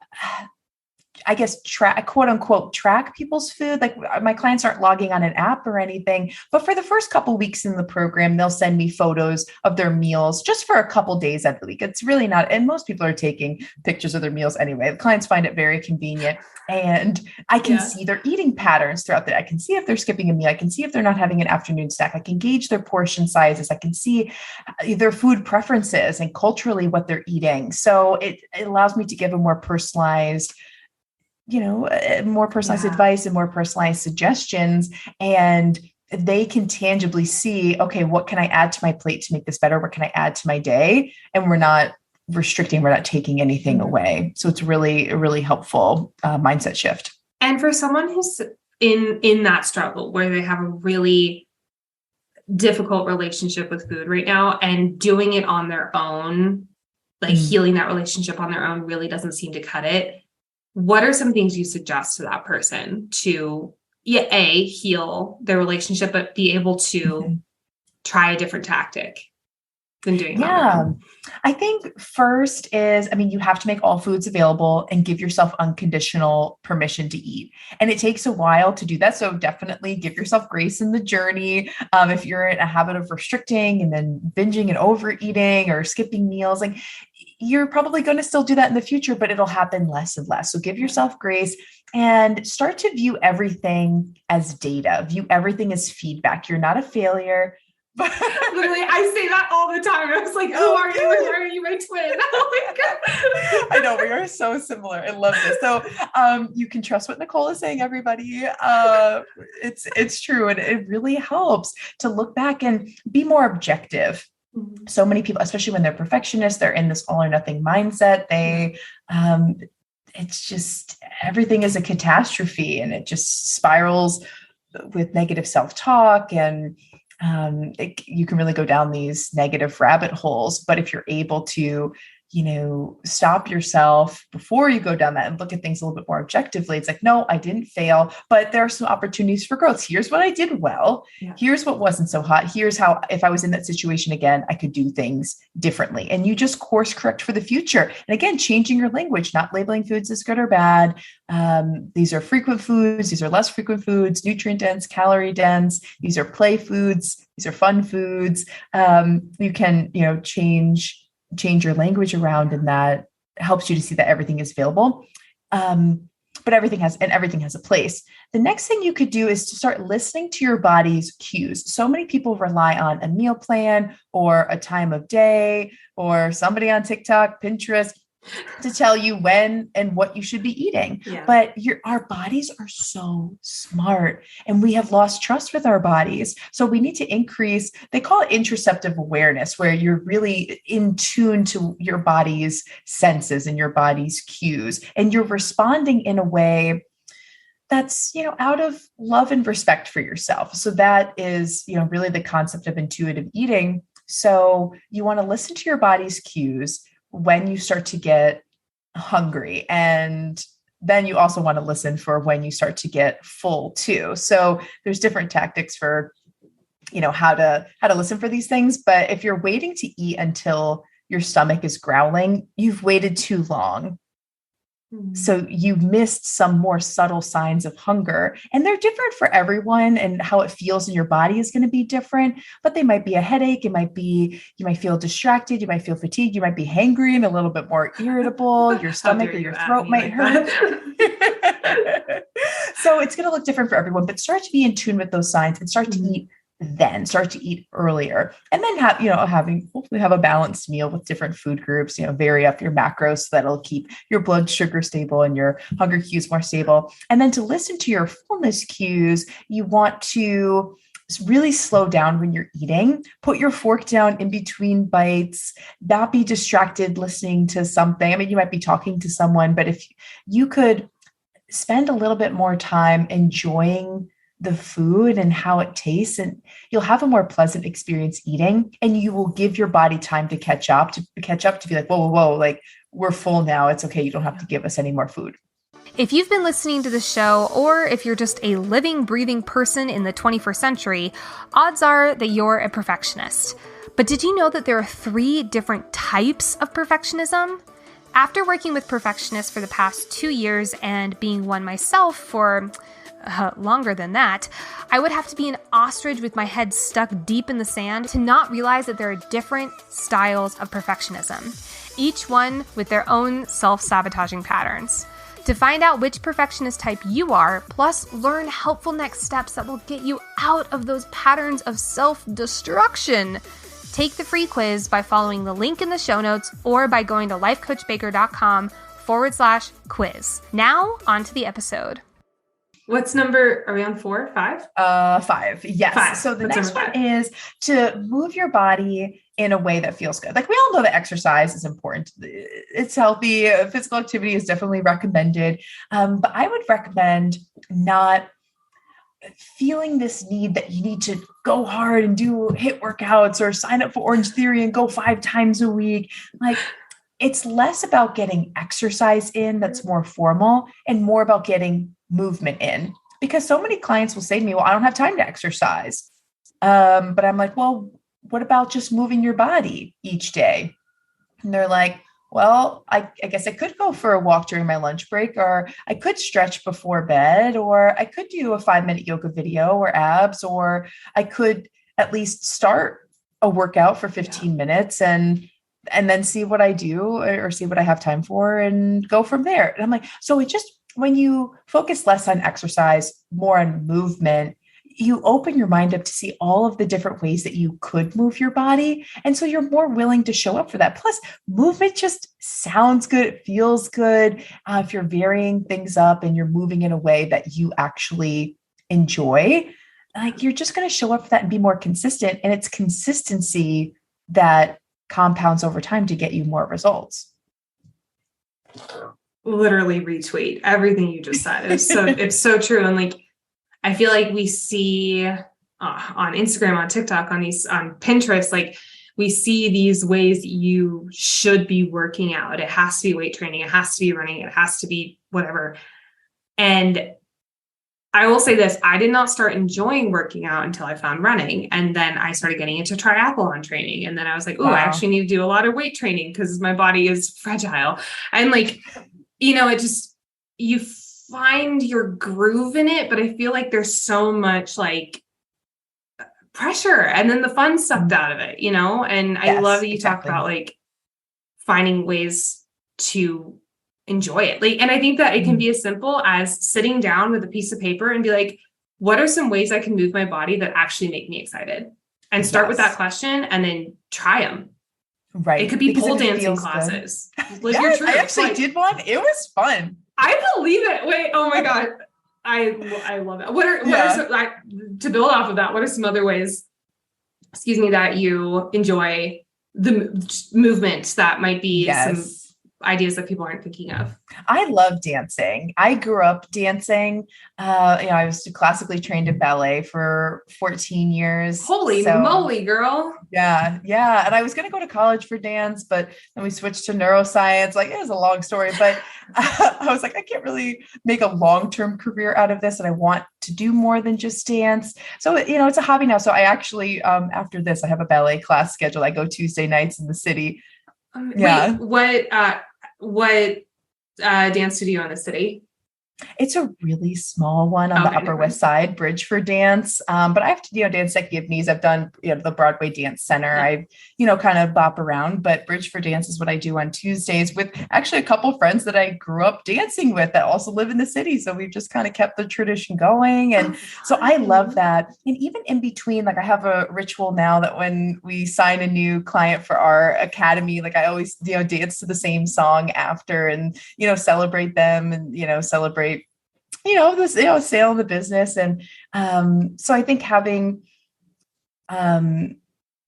I guess quote unquote track people's food. Like my clients aren't logging on an app or anything, but for the first couple of weeks in the program, they'll send me photos of their meals just for a couple days every week. It's really not, and most people are taking pictures of their meals anyway. The clients find it very convenient. And I can see their eating patterns throughout the day. I can see if they're skipping a meal. I can see if they're not having an afternoon snack. I can gauge their portion sizes. I can see their food preferences and culturally what they're eating. So it allows me to give a more personalized advice and more personalized suggestions. And they can tangibly see, okay, what can I add to my plate to make this better? What can I add to my day? And we're not restricting, we're not taking anything away. So it's really a really helpful mindset shift. And for someone who's in that struggle where they have a really difficult relationship with food right now and doing it on their own, like healing that relationship on their own really doesn't seem to cut it. What are some things you suggest to that person to, heal their relationship, but be able to try a different tactic than doing that? I think first is, you have to make all foods available and give yourself unconditional permission to eat. And it takes a while to do that. So definitely give yourself grace in the journey. If you're in a habit of restricting and then binging and overeating or skipping meals, like you're probably going to still do that in the future, but it'll happen less and less. So give yourself grace and start to view everything as data, view everything as feedback. You're not a failure. Literally, I say that all the time. I was like, who are you? Why are you my twin? Oh my God. I know, we are so similar. I love this. So you can trust what Nicole is saying, everybody. It's true. And it really helps to look back and be more objective. So many people, especially when they're perfectionists, they're in this all or nothing mindset. It's just, everything is a catastrophe and it just spirals with negative self-talk and you can really go down these negative rabbit holes. But if you're able to, stop yourself before you go down that and look at things a little bit more objectively, it's like, no, I didn't fail, but there are some opportunities for growth. Here's what I did well. Here's what wasn't so hot. Here's how, if I was in that situation again, I could do things differently. And you just course correct for the future. And again, changing your language, not labeling foods as good or bad. These are frequent foods. These are less frequent foods, nutrient dense, calorie dense. These are play foods. These are fun foods. You can, change your language around, and that helps you to see that everything is available. But everything has a place. The next thing you could do is to start listening to your body's cues. So many people rely on a meal plan or a time of day or somebody on TikTok, Pinterest to tell you when and what you should be eating. But our bodies are so smart and we have lost trust with our bodies. So we need to increase, they call it interoceptive awareness, where you're really in tune to your body's senses and your body's cues. And you're responding in a way that's, out of love and respect for yourself. So that is, really the concept of intuitive eating. So you want to listen to your body's cues when you start to get hungry. And then you also want to listen for when you start to get full too. So there's different tactics for, how to listen for these things. But if you're waiting to eat until your stomach is growling, you've waited too long. So you missed some more subtle signs of hunger, and they're different for everyone, and how it feels in your body is going to be different, but they might be a headache. You might feel distracted. You might feel fatigued. You might be hangry and a little bit more irritable. Your stomach or your throat might hurt. So it's going to look different for everyone, but start to be in tune with those signs and start to eat start to eat earlier, and then hopefully have a balanced meal with different food groups, vary up your macros so that'll keep your blood sugar stable and your hunger cues more stable. And then to listen to your fullness cues, you want to really slow down when you're eating, put your fork down in between bites, not be distracted listening to something. You might be talking to someone, but if you could spend a little bit more time enjoying the food and how it tastes, and you'll have a more pleasant experience eating, and you will give your body time to catch up to be like, whoa, like we're full now. It's okay. You don't have to give us any more food. If you've been listening to the show, or if you're just a living, breathing person in the 21st century, odds are that you're a perfectionist. But did you know that there are 3 different types of perfectionism? After working with perfectionists for the past 2 years and being one myself for longer than that, I would have to be an ostrich with my head stuck deep in the sand to not realize that there are different styles of perfectionism, each one with their own self-sabotaging patterns. To find out which perfectionist type you are, plus learn helpful next steps that will get you out of those patterns of self-destruction, take the free quiz by following the link in the show notes or by going to lifecoachbaker.com/quiz. Now, on to the episode. What's number? Are we on 4, 5? 5. Yes. 5. So the What's next number one is to move your body in a way that feels good. Like, we all know that exercise is important. It's healthy. Physical activity is definitely recommended. But I would recommend not feeling this need that you need to go hard and do HIIT workouts or sign up for Orange Theory and go 5 times a week. Like, it's less about getting exercise in that's more formal and more about getting movement in, because so many clients will say to me, well, I don't have time to exercise. But I'm like, well, what about just moving your body each day? And they're like, well, I guess I could go for a walk during my lunch break, or I could stretch before bed, or I could do a 5-minute yoga video or abs, or I could at least start a workout for 15 minutes and then see what I do or see what I have time for and go from there. And I'm like, so it just, when you focus less on exercise, more on movement, you open your mind up to see all of the different ways that you could move your body. And so you're more willing to show up for that. Plus, movement just sounds good. It feels good. If you're varying things up and you're moving in a way that you actually enjoy, like, you're just going to show up for that and be more consistent. And it's consistency that compounds over time to get you more results. Literally retweet everything you just said. It's so true. And like, I feel like we see on Instagram, on TikTok, on Pinterest, like, we see these ways you should be working out. It has to be weight training. It has to be running. It has to be whatever. And I will say this, I did not start enjoying working out until I found running. And then I started getting into triathlon training. And then I was like, oh, I actually need to do a lot of weight training because my body is fragile. And like, it just, you find your groove in it, but I feel like there's so much like pressure and then the fun sucked out of it, and I love that you talk about like finding ways to enjoy it. Like, and I think that it can be as simple as sitting down with a piece of paper and be like, what are some ways I can move my body that actually make me excited? And start with that question and then try them. Right. It could be pole dancing classes. Live your truth. I actually did one. It was fun. I believe it. Wait, oh my God. I love it. What are some, to build off of that, what are some other ways, that you enjoy the movement that might be some ideas that people aren't thinking of? I love dancing. I grew up dancing. I was classically trained in ballet for 14 years. Holy moly, girl. Yeah. Yeah. And I was going to go to college for dance, but then we switched to neuroscience. Like, it was a long story, but I was like, I can't really make a long-term career out of this. And I want to do more than just dance. So, it's a hobby now. So I actually, after this, I have a ballet class scheduled. I go Tuesday nights in the city. Wait, what dance studio in the city? It's a really small one on the Upper West Side, Bridgeford Dance. But I have to, dance at Gibney's. I've done, the Broadway Dance Center. I, kind of bop around, but Bridgeford Dance is what I do on Tuesdays with actually a couple of friends that I grew up dancing with that also live in the city. So we've just kind of kept the tradition going. And so I love that. And even in between, like, I have a ritual now that when we sign a new client for our academy, like, I always, dance to the same song after and, celebrate them and, celebrate this, sale in the business. And so I think having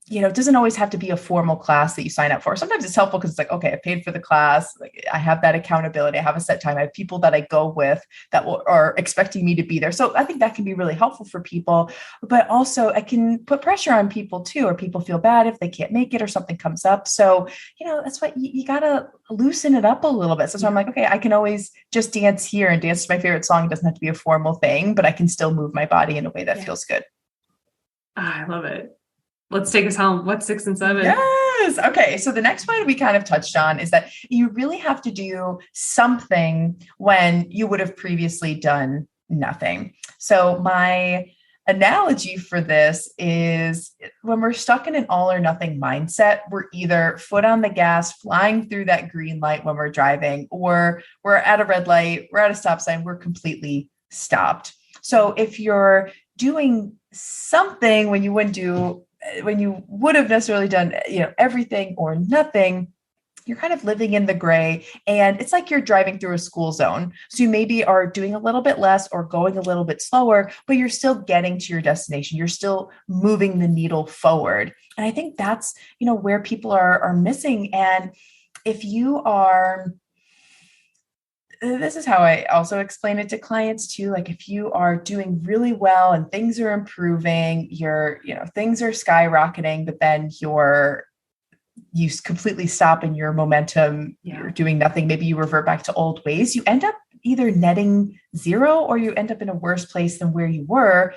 it doesn't always have to be a formal class that you sign up for. Sometimes it's helpful because it's like, okay, I paid for the class. Like, I have that accountability. I have a set time. I have people that I go with that are expecting me to be there. So I think that can be really helpful for people, but also I can put pressure on people too, or people feel bad if they can't make it or something comes up. So, that's why you got to loosen it up a little bit. So I'm like, okay, I can always just dance here and dance to my favorite song. It doesn't have to be a formal thing, but I can still move my body in a way that feels good. I love it. Let's take us home. What's 6 and 7? Yes. Okay. So the next one we kind of touched on is that you really have to do something when you would have previously done nothing. So my analogy for this is when we're stuck in an all or nothing mindset, we're either foot on the gas, flying through that green light when we're driving, or we're at a red light, we're at a stop sign, we're completely stopped. So if you're doing something when you would have necessarily done, everything or nothing, you're kind of living in the gray, and it's like you're driving through a school zone. So you maybe are doing a little bit less or going a little bit slower, but you're still getting to your destination. You're still moving the needle forward. And I think that's, where people are missing. And if you are, this is how I also explain it to clients too. Like, if you are doing really well and things are improving, things are skyrocketing, but then you completely stop in your momentum, you're doing nothing. Maybe you revert back to old ways. You end up either netting zero, or you end up in a worse place than where you were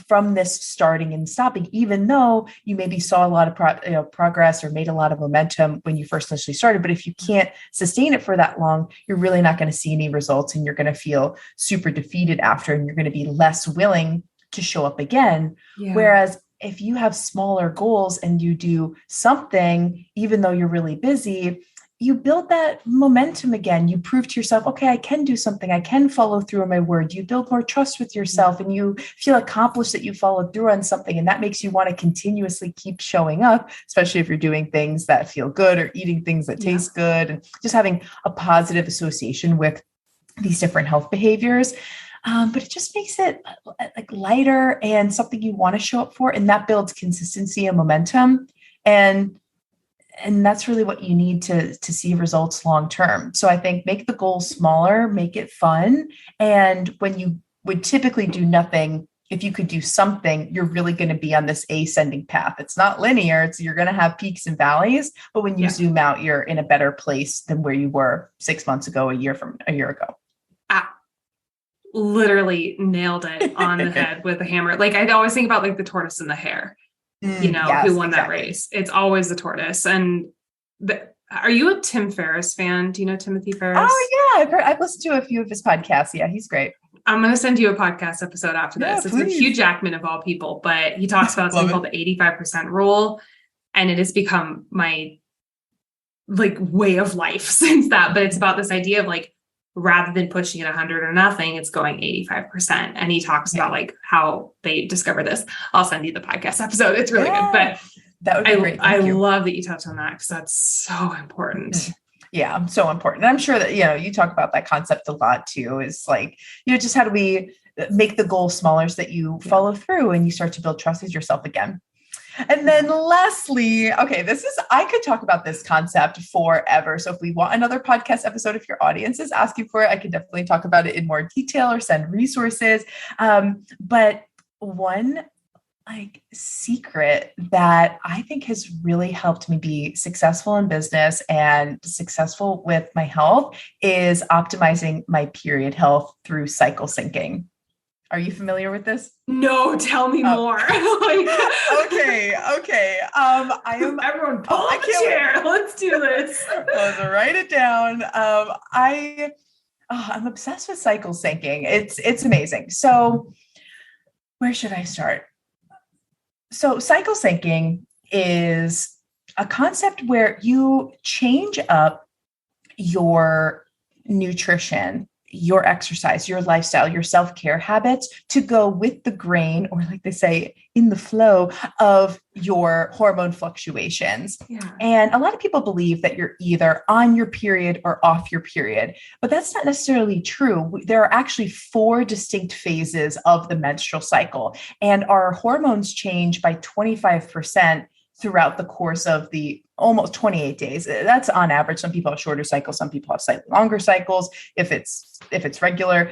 from this starting and stopping, even though you maybe saw a lot of progress or made a lot of momentum when you first initially started. But if you can't sustain it for that long, you're really not going to see any results, and you're going to feel super defeated after, and you're going to be less willing to show up again. Yeah. Whereas if you have smaller goals and you do something, even though you're really busy, you build that momentum again. You prove to yourself, okay, I can do something. I can follow through on my word. You build more trust with yourself, and you feel accomplished that you followed through on something. And that makes you want to continuously keep showing up, especially if you're doing things that feel good or eating things that taste good, and just having a positive association with these different health behaviors. But it just makes it like lighter and something you want to show up for. And that builds consistency and momentum. And that's really what you need to see results long-term. So I think make the goal smaller, make it fun. And when you would typically do nothing, if you could do something, you're really going to be on this ascending path. It's not linear. You're going to have peaks and valleys, but when you zoom out, you're in a better place than where you were 6 months ago, a year ago. Literally nailed it on the head with a hammer. Like, I always think about like the tortoise and the hare, who won that race. It's always the tortoise. And are you a Tim Ferriss fan? Do you know Timothy Ferriss? Oh yeah. I've listened to a few of his podcasts. Yeah, he's great. I'm going to send you a podcast episode after this. It's with Hugh Jackman of all people, but he talks about something called the 85% rule. And it has become my way of life since that. But it's about this idea of rather than pushing it 100 or nothing, it's going 85%. And he talks about how they discover this. I'll send you the podcast episode. It's really good. But that would be great. I love that you touched on that, because that's so important. Yeah, so important. And I'm sure that, you talk about that concept a lot too, is just how do we make the goal smaller so that you follow through and you start to build trust with yourself again. And then lastly, I could talk about this concept forever. So if we want another podcast episode, if your audience is asking for it, I can definitely talk about it in more detail or send resources. But one secret that I think has really helped me be successful in business and successful with my health is optimizing my period health through cycle syncing. Are you familiar with this? No, tell me more. Okay. I am. Everyone, pull up a chair. Let's do this. Let's write it down. I'm obsessed with cycle syncing. It's amazing. So, where should I start? So, cycle syncing is a concept where you change up your nutrition, your exercise, your lifestyle, your self-care habits to go with the grain, or like they say, in the flow of your hormone fluctuations. Yeah. And a lot of people believe that you're either on your period or off your period, but that's not necessarily true. There are actually 4 distinct phases of the menstrual cycle, and our hormones change by 25% throughout the course of the almost 28 days. That's on average. Some people have shorter cycles. Some people have slightly longer cycles if it's regular.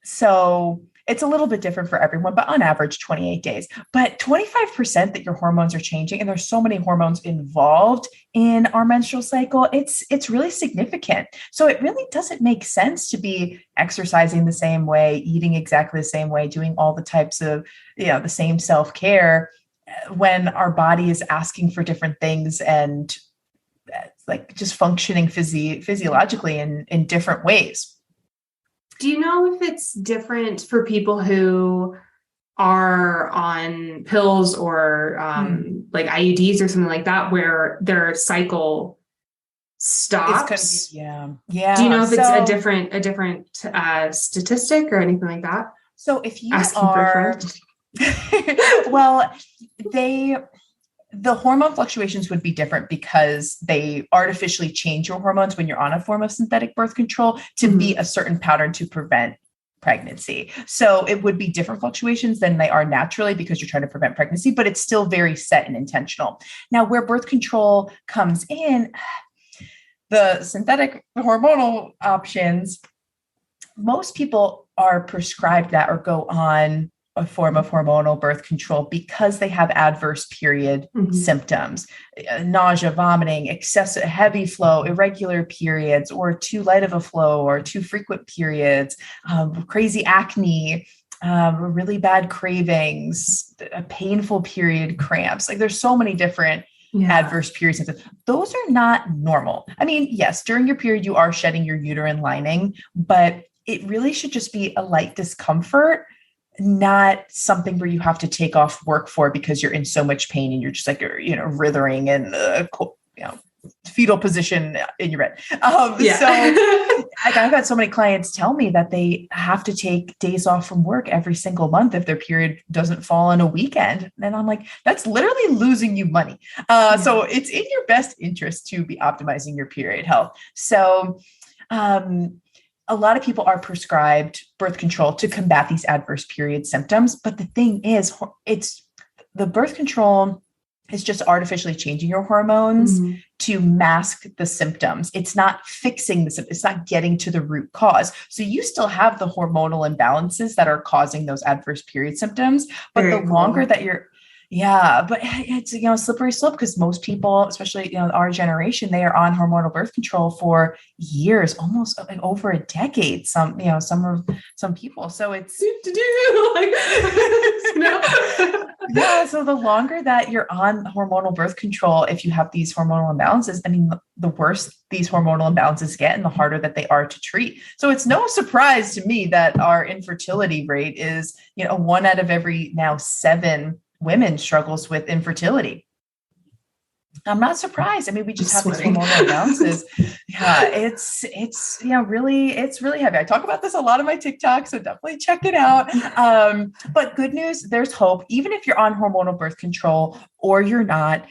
So it's a little bit different for everyone, but on average, 28 days. But 25% that your hormones are changing, and there's so many hormones involved in our menstrual cycle, it's really significant. So it really doesn't make sense to be exercising the same way, eating exactly the same way, doing all the types of, the same self-care when our body is asking for different things and like just functioning physiologically in different ways. Do you know if it's different for people who are on pills or like IUDs or something like that, where their cycle stops? Yeah. Do you know if it's a different statistic or anything like that? So if you Asking are, well, the hormone fluctuations would be different because they artificially change your hormones when you're on a form of synthetic birth control to be a certain pattern to prevent pregnancy. So it would be different fluctuations than they are naturally because you're trying to prevent pregnancy, but it's still very set and intentional. Now, where birth control comes in, the synthetic hormonal options, most people are prescribed that or go on a form of hormonal birth control because they have adverse period symptoms, nausea, vomiting, excessive heavy flow, irregular periods, or too light of a flow, or too frequent periods, crazy acne, really bad cravings, painful period cramps. Like there's so many different adverse period symptoms. Those are not normal. I mean, yes, during your period, you are shedding your uterine lining, but it really should just be a light discomfort, not something where you have to take off work for because you're in so much pain and you're just like, writhing in fetal position in your bed. So I've had so many clients tell me that they have to take days off from work every single month if their period doesn't fall on a weekend. And I'm like, that's literally losing you money. So it's in your best interest to be optimizing your period health. So, a lot of people are prescribed birth control to combat these adverse period symptoms. But the thing is, the birth control is just artificially changing your hormones to mask the symptoms. It's not fixing the symptoms. It's not getting to the root cause. So you still have the hormonal imbalances that are causing those adverse period symptoms. But the longer that you're but it's, slippery slope because most people, especially, our generation, they are on hormonal birth control for years, almost like over a decade. Some people. So it's, so the longer that you're on hormonal birth control, if you have these hormonal imbalances, I mean, the worse these hormonal imbalances get and the harder that they are to treat. So it's no surprise to me that our infertility rate is, 1 out of every now 7 women struggles with infertility. I'm not surprised. I mean, we just have these hormonal imbalances. It's really heavy. I talk about this a lot on my TikTok, so definitely check it out. But good news, there's hope. Even if you're on hormonal birth control or you're not,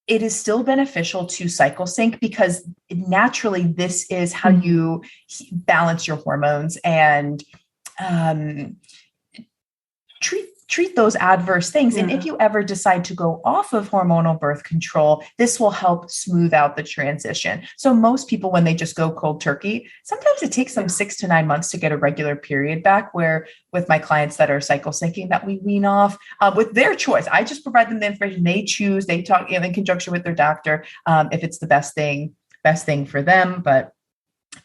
it is still beneficial to cycle sync because naturally this is how you balance your hormones and treat those adverse things. And if you ever decide to go off of hormonal birth control, this will help smooth out the transition. So most people, when they just go cold turkey, sometimes it takes them 6 to 9 months to get a regular period back, where with my clients that are cycle syncing, that we wean off with their choice. I just provide them the information they choose. They talk in conjunction with their doctor if it's the best thing for them. But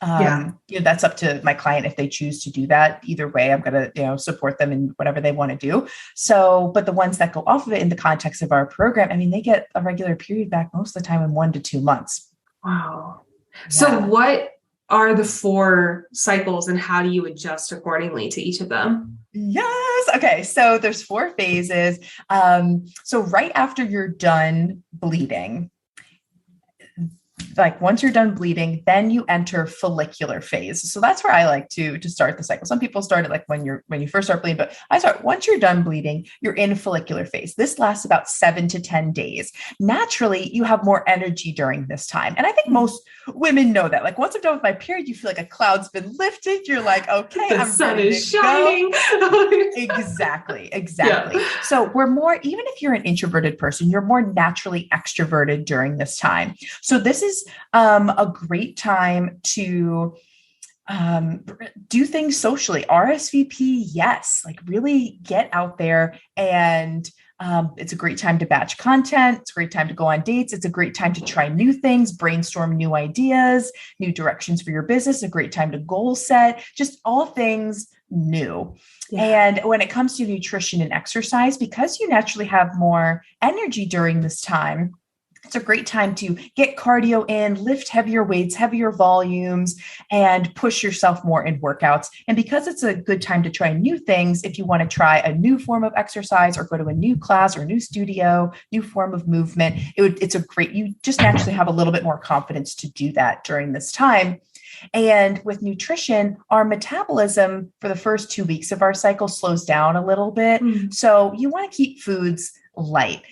that's up to my client if they choose to do that. Either way, I'm going to, support them in whatever they want to do. So, but the ones that go off of it in the context of our program, I mean, they get a regular period back most of the time in 1 to 2 months. Wow. Yeah. So what are the 4 cycles and how do you adjust accordingly to each of them? Yes. Okay. So there's 4 phases. So right after you're done bleeding, like once you're done bleeding, then you enter follicular phase. So that's where I like to start the cycle. Some people start it like when you first start bleeding, but I start once you're done bleeding, you're in follicular phase. This lasts about 7 to 10 days. Naturally, you have more energy during this time. And I think most women know that. Like once I'm done with my period, you feel like a cloud's been lifted. You're like, okay, the sun is shining. Exactly. Yeah. So we're more, even if you're an introverted person, you're more naturally extroverted during this time. So this is a great time to do things socially. RSVP, yes, like really get out there, and it's a great time to batch content. It's a great time to go on dates. It's a great time to try new things, brainstorm new ideas, new directions for your business, a great time to goal set, just all things new. Yeah. And when it comes to nutrition and exercise, because you naturally have more energy during this time, it's a great time to get cardio in, lift heavier weights, heavier volumes, and push yourself more in workouts. And because it's a good time to try new things, if you want to try a new form of exercise or go to a new class or a new studio, new form of movement, you just naturally have a little bit more confidence to do that during this time. And with nutrition, our metabolism for the first 2 weeks of our cycle slows down a little bit. So you want to keep foods light.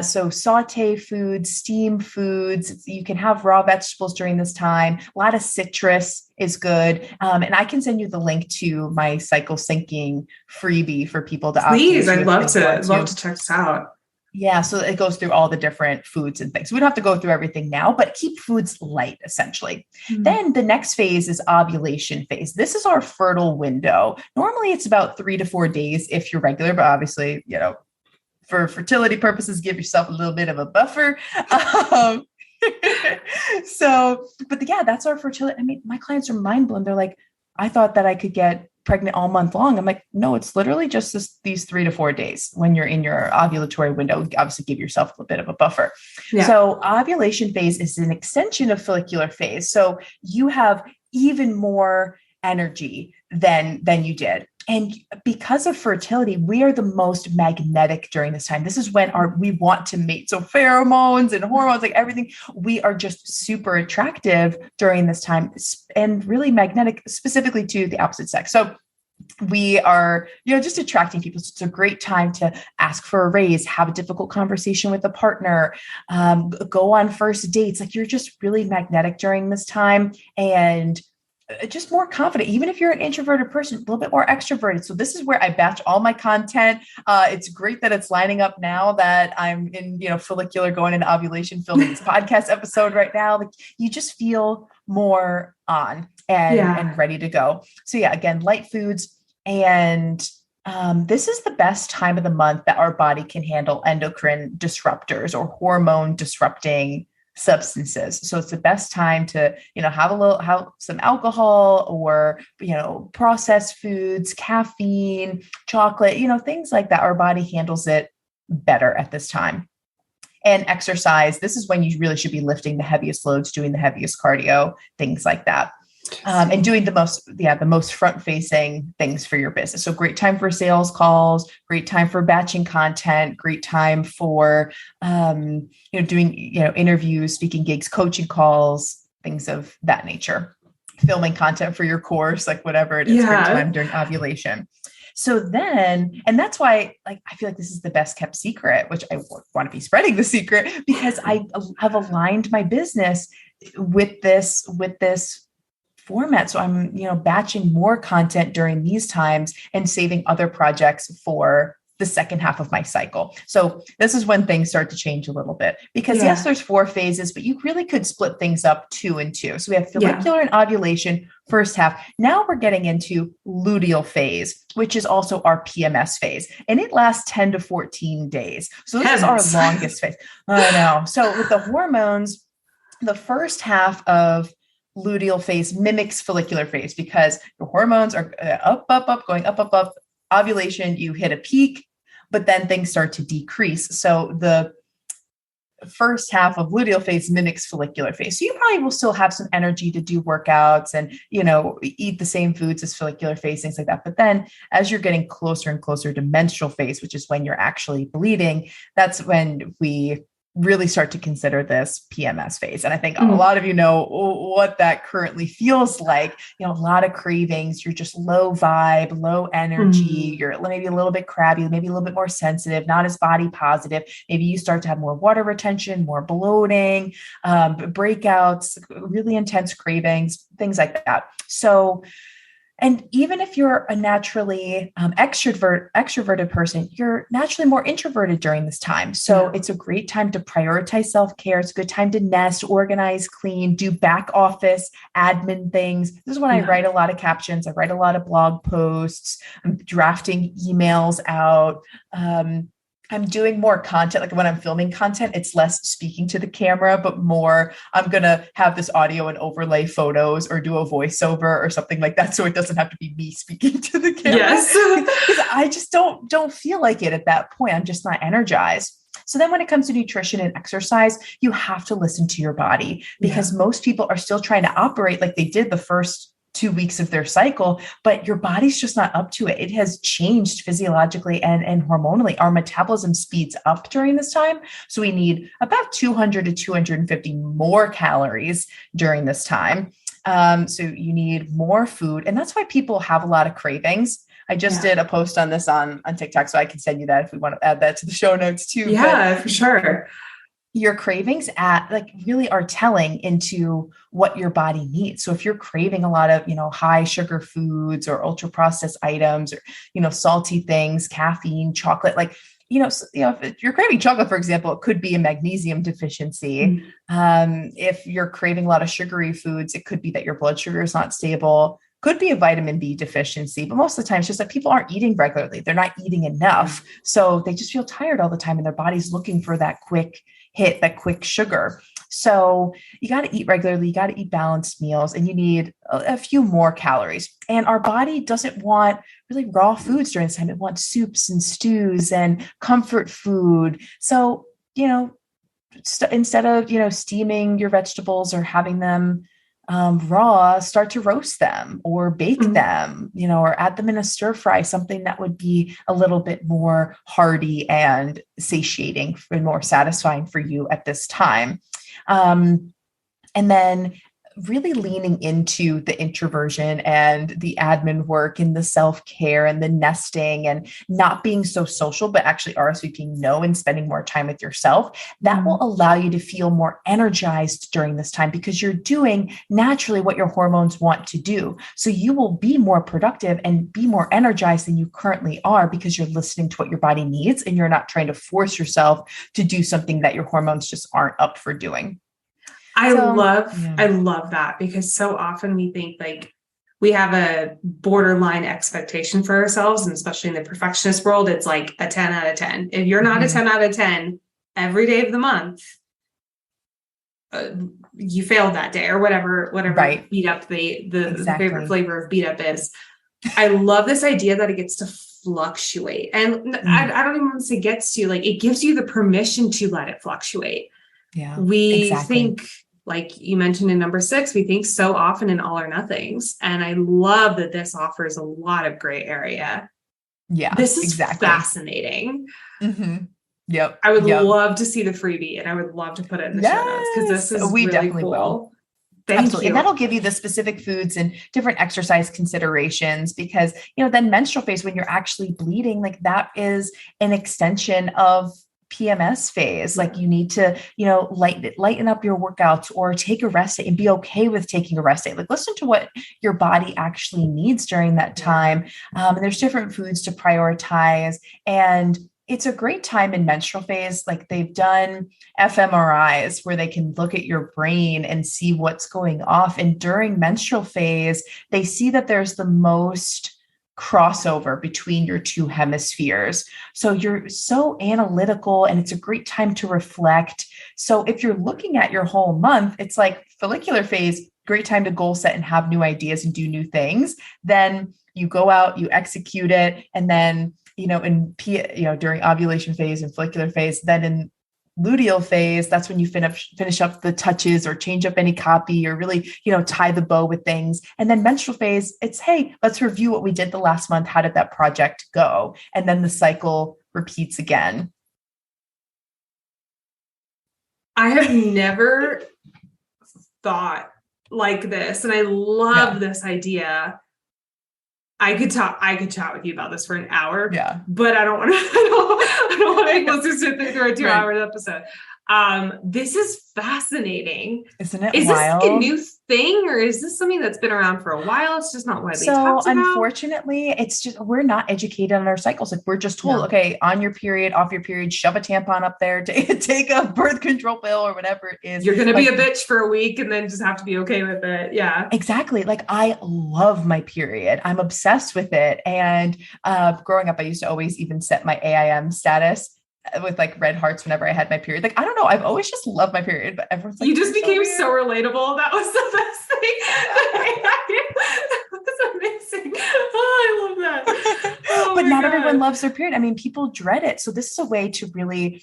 So saute foods, steam foods, you can have raw vegetables during this time. A lot of citrus is good. And I can send you the link to my cycle syncing freebie for people to Please, I'd love to check this out. Yeah. So it goes through all the different foods and things. We don't have to go through everything now, but keep foods light, essentially. Then the next phase is ovulation phase. This is our fertile window. Normally it's about 3 to 4 days if you're regular, but obviously, for fertility purposes, give yourself a little bit of a buffer. That's our fertility. I mean, my clients are mind blown. They're like, I thought that I could get pregnant all month long. I'm like, no, it's literally just these 3 to 4 days when you're in your ovulatory window. Obviously give yourself a bit of a buffer. Yeah. So ovulation phase is an extension of follicular phase. So you have even more energy than you did. And because of fertility, we are the most magnetic during this time. This is when we want to mate. So pheromones and hormones, like everything, we are just super attractive during this time and really magnetic, specifically to the opposite sex. So we are, just attracting people. So it's a great time to ask for a raise, have a difficult conversation with a partner, go on first dates. Like you're just really magnetic during this time and just more confident, even if you're an introverted person, a little bit more extroverted. So this is where I batch all my content. It's great that it's lining up now that I'm in, follicular going into ovulation, filming this podcast episode right now. Like you just feel more on and ready to go. So again, light foods. And this is the best time of the month that our body can handle endocrine disruptors or hormone disrupting substances. So it's the best time to, have some alcohol or, processed foods, caffeine, chocolate, things like that. Our body handles it better at this time. And exercise. This is when you really should be lifting the heaviest loads, doing the heaviest cardio, things like that. And doing the most front-facing things for your business. So great time for sales calls, great time for batching content, great time for, doing, interviews, speaking gigs, coaching calls, things of that nature, filming content for your course, like whatever it is, great time during ovulation. So then, and that's why, I feel like this is the best kept secret, which I want to be spreading the secret because I have aligned my business with this format. So I'm, batching more content during these times and saving other projects for the second half of my cycle. So this is when things start to change a little bit because yes, there's 4 phases, but you really could split things up 2 and 2. So we have follicular and ovulation first half. Now we're getting into luteal phase, which is also our PMS phase, and it lasts 10 to 14 days. So this is our longest phase. I know. So with the hormones, the first half of luteal phase mimics follicular phase because your hormones are up, going up. Ovulation, you hit a peak, but then things start to decrease. So the first half of luteal phase mimics follicular phase. So you probably will still have some energy to do workouts and, eat the same foods as follicular phase, things like that. But then as you're getting closer and closer to menstrual phase, which is when you're actually bleeding, that's when we really start to consider this PMS phase. And I think a lot of you know what that currently feels like. A lot of cravings, you're just low vibe, low energy, you're maybe a little bit crabby, maybe a little bit more sensitive, not as body positive. Maybe you start to have more water retention, more bloating, breakouts, really intense cravings, things like that. So, and even if you're a naturally extroverted person, you're naturally more introverted during this time. So it's a great time to prioritize self-care. It's a good time to nest, organize, clean, do back office admin things. This is when I write a lot of captions. I write a lot of blog posts. I'm drafting emails out. I'm doing more content. Like when I'm filming content, it's less speaking to the camera, but more I'm going to have this audio and overlay photos or do a voiceover or something like that. So it doesn't have to be me speaking to the camera. Yes. Because I just don't feel like it at that point. I'm just not energized. So then when it comes to nutrition and exercise, you have to listen to your body, because most people are still trying to operate like they did the first 2 weeks of their cycle, but your body's just not up to it. It has changed physiologically and hormonally. Our metabolism speeds up during this time. So we need about 200 to 250 more calories during this time. So you need more food. And that's why people have a lot of cravings. I just did a post on this on TikTok, so I can send you that if we want to add that to the show notes too. Yeah, for sure. Your cravings really are telling into what your body needs. So if you're craving a lot of, high sugar foods or ultra processed items or, salty things, caffeine, chocolate, if you're craving chocolate, for example, it could be a magnesium deficiency. If you're craving a lot of sugary foods, it could be that your blood sugar is not stable. Could be a vitamin B deficiency, but most of the time it's just that people aren't eating regularly. They're not eating enough. So they just feel tired all the time and their body's looking for that quick hit, that quick sugar. So you got to eat regularly, you got to eat balanced meals, and you need a few more calories. And our body doesn't want really raw foods during this time. It wants soups and stews and comfort food. So, instead of, steaming your vegetables or having them raw, start to roast them or bake them, or add them in a stir fry, something that would be a little bit more hearty and satiating and more satisfying for you at this time. And then really leaning into the introversion and the admin work and the self-care and the nesting and not being so social, but actually RSVPing no and spending more time with yourself. That will allow you to feel more energized during this time, because you're doing naturally what your hormones want to do. So you will be more productive and be more energized than you currently are, because you're listening to what your body needs and you're not trying to force yourself to do something that your hormones just aren't up for doing. I love that, because so often we think like we have a borderline expectation for ourselves, and especially in the perfectionist world, it's like a 10 out of 10. If you're not a 10 out of 10 every day of the month, you failed that day, or whatever beat up the favorite flavor of beat up is. I love this idea that it gets to fluctuate. And I don't even want to say gets to, like, it gives you the permission to let it fluctuate. Yeah, we think, like you mentioned in number 6, we think so often in all or nothings. And I love that this offers a lot of gray area. Yeah, this is fascinating. Yep. I would love to see the freebie, and I would love to put it in the show notes, because this is really definitely cool. Will. Thank you. And that'll give you the specific foods and different exercise considerations, because, then menstrual phase, when you're actually bleeding, like that is an extension of PMS phase. Like you need to, lighten up your workouts or take a rest day and be okay with taking a rest day. Like listen to what your body actually needs during that time. And there's different foods to prioritize. And it's a great time in menstrual phase. Like they've done fMRIs where they can look at your brain and see what's going off. And during menstrual phase, they see that there's the most crossover between your two hemispheres. So you're so analytical, and it's a great time to reflect. So if you're looking at your whole month, it's like follicular phase, great time to goal set and have new ideas and do new things. Then you go out, you execute it. And then, during ovulation phase and follicular phase, then in luteal phase, that's when you finish up the touches or change up any copy or really, tie the bow with things. And then menstrual phase, it's, hey, let's review what we did the last month. How did that project go? And then the cycle repeats again. have never thought like this. And I love this idea. I could chat with you about this for an hour, but I don't want to, I don't want to let's just sit through a 2-hour episode. This is fascinating. Isn't it wild? Is this like a new thing, or is this something that's been around for a while? It's just not widely talked about. Unfortunately, it's just, we're not educated on our cycles. Like we're just told, okay, on your period, off your period, shove a tampon up there, take a birth control pill or whatever it is. You're going to be a bitch for a week and then just have to be okay with it. Yeah, exactly. Like I love my period. I'm obsessed with it. And growing up, I used to always even set my AIM status with like red hearts whenever I had my period. Like, I don't know. I've always just loved my period, but everyone's like, you just became so relatable. That was the best thing. That was amazing. Oh, I love that. Oh, but not everyone loves their period. I mean, people dread it. So this is a way to really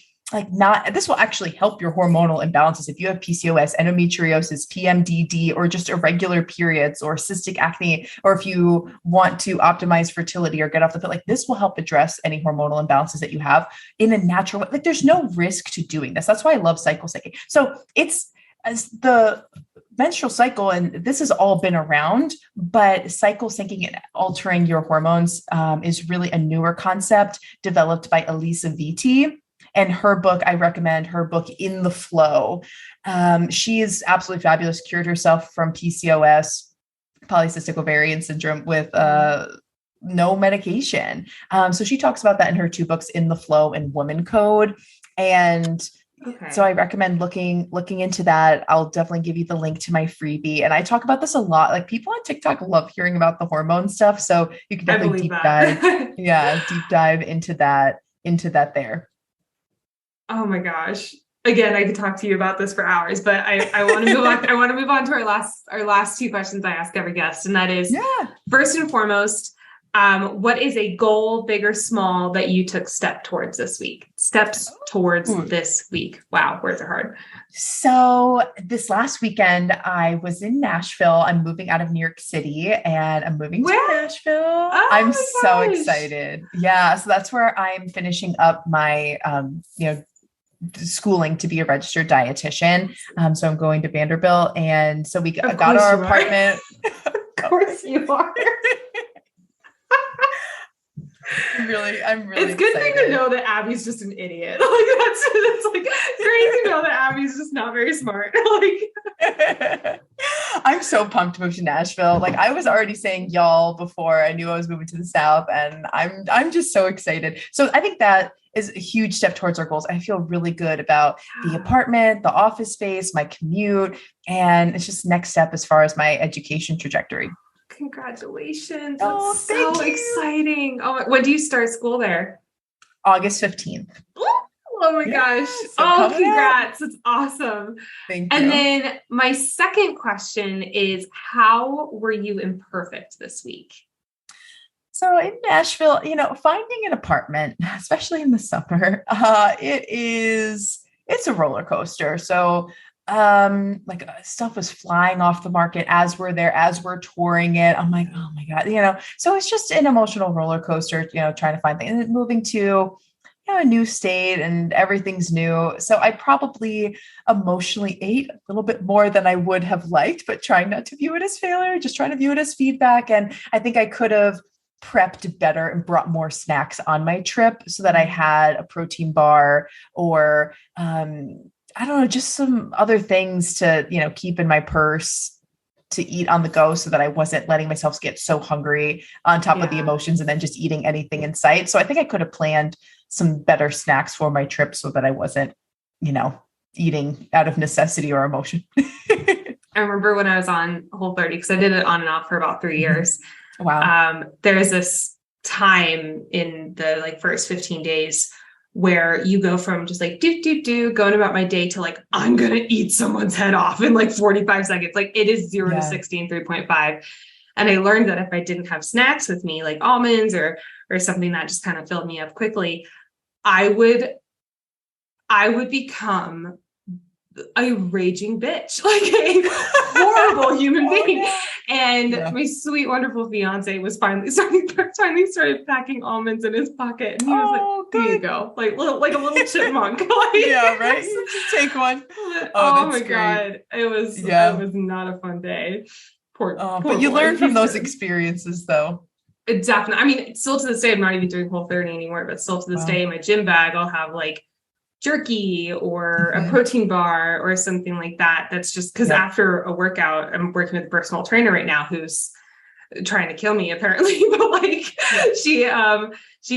this will actually help your hormonal imbalances. If you have PCOS, endometriosis, PMDD, or just irregular periods or cystic acne, or if you want to optimize fertility or get off the pill, like this will help address any hormonal imbalances that you have in a natural way. Like there's no risk to doing this. That's why I love cycle syncing. So it's as the menstrual cycle, and this has all been around, but cycle syncing and altering your hormones is really a newer concept developed by Elisa Vitti. And her book, I recommend her book, In the Flow. She is absolutely fabulous, cured herself from PCOS, polycystic ovarian syndrome, with no medication. So she talks about that in her 2 books, In the Flow and Woman Code. And so I recommend looking into that. I'll definitely give you the link to my freebie. And I talk about this a lot. Like people on TikTok love hearing about the hormone stuff. So you can definitely deep dive into that there. Oh my gosh. Again, I could talk to you about this for hours, but I want to move on. I want to move on to our last 2 questions I ask every guest. And that is, first and foremost, what is a goal, big or small, that you took steps towards this week? This week. Wow. Words are hard. So this last weekend, I was in Nashville. I'm moving out of New York City and I'm moving to Nashville. Oh, I'm so excited. Yeah. So that's where I'm finishing up my, schooling to be a registered dietitian. So I'm going to Vanderbilt. And so we got our apartment. Of course you are. I'm really it's good excited. Thing to know that Abbie's just an idiot. Like that's like crazy to know that Abbie's just not very smart. Like I'm so pumped to move to Nashville. Like I was already saying y'all before I knew I was moving to the South, and I'm just so excited. So I think that is a huge step towards our goals. I feel really good about the apartment, the office space, my commute, and it's just next step as far as my education trajectory. Congratulations. That's so exciting. Oh, when do you start school there? August 15th. Oh my gosh. So congrats. That's awesome. Thank you. And then my second question is, how were you imperfect this week? So in Nashville, finding an apartment, especially in the summer, it's a roller coaster. So stuff was flying off the market as we're there, as we're touring it. I'm like, oh my God, so it's just an emotional roller coaster, trying to find things and moving to a new state and everything's new. So I probably emotionally ate a little bit more than I would have liked, but trying not to view it as failure, just trying to view it as feedback. And I think I could have prepped better and brought more snacks on my trip so that I had a protein bar or, I don't know, just some other things to, keep in my purse to eat on the go so that I wasn't letting myself get so hungry on top of the emotions and then just eating anything in sight. So I think I could have planned some better snacks for my trip so that I wasn't, eating out of necessity or emotion. I remember when I was on Whole30, because I did it on and off for about 3 years. Wow. There's this time in the first 15 days where you go from just going about my day to I'm going to eat someone's head off in 45 seconds. It is 0 to 60 in 3.5. And I learned that if I didn't have snacks with me, like almonds or something that just kind of filled me up quickly, I would become a raging bitch, like a horrible human being. No. And my sweet, wonderful fiance was finally started packing almonds in his pocket. And he was like, here you go. Like a little chipmunk. Like, yeah, right. You just take one. Oh my God. It was not a fun day. Poor but you learn from those experiences though. It definitely, I mean, still to this day, I'm not even doing Whole30 anymore, but still to this day, in my gym bag, I'll have like jerky or a protein bar or something like that. That's just because after a workout, I'm working with a personal trainer right now who's trying to kill me apparently, but like she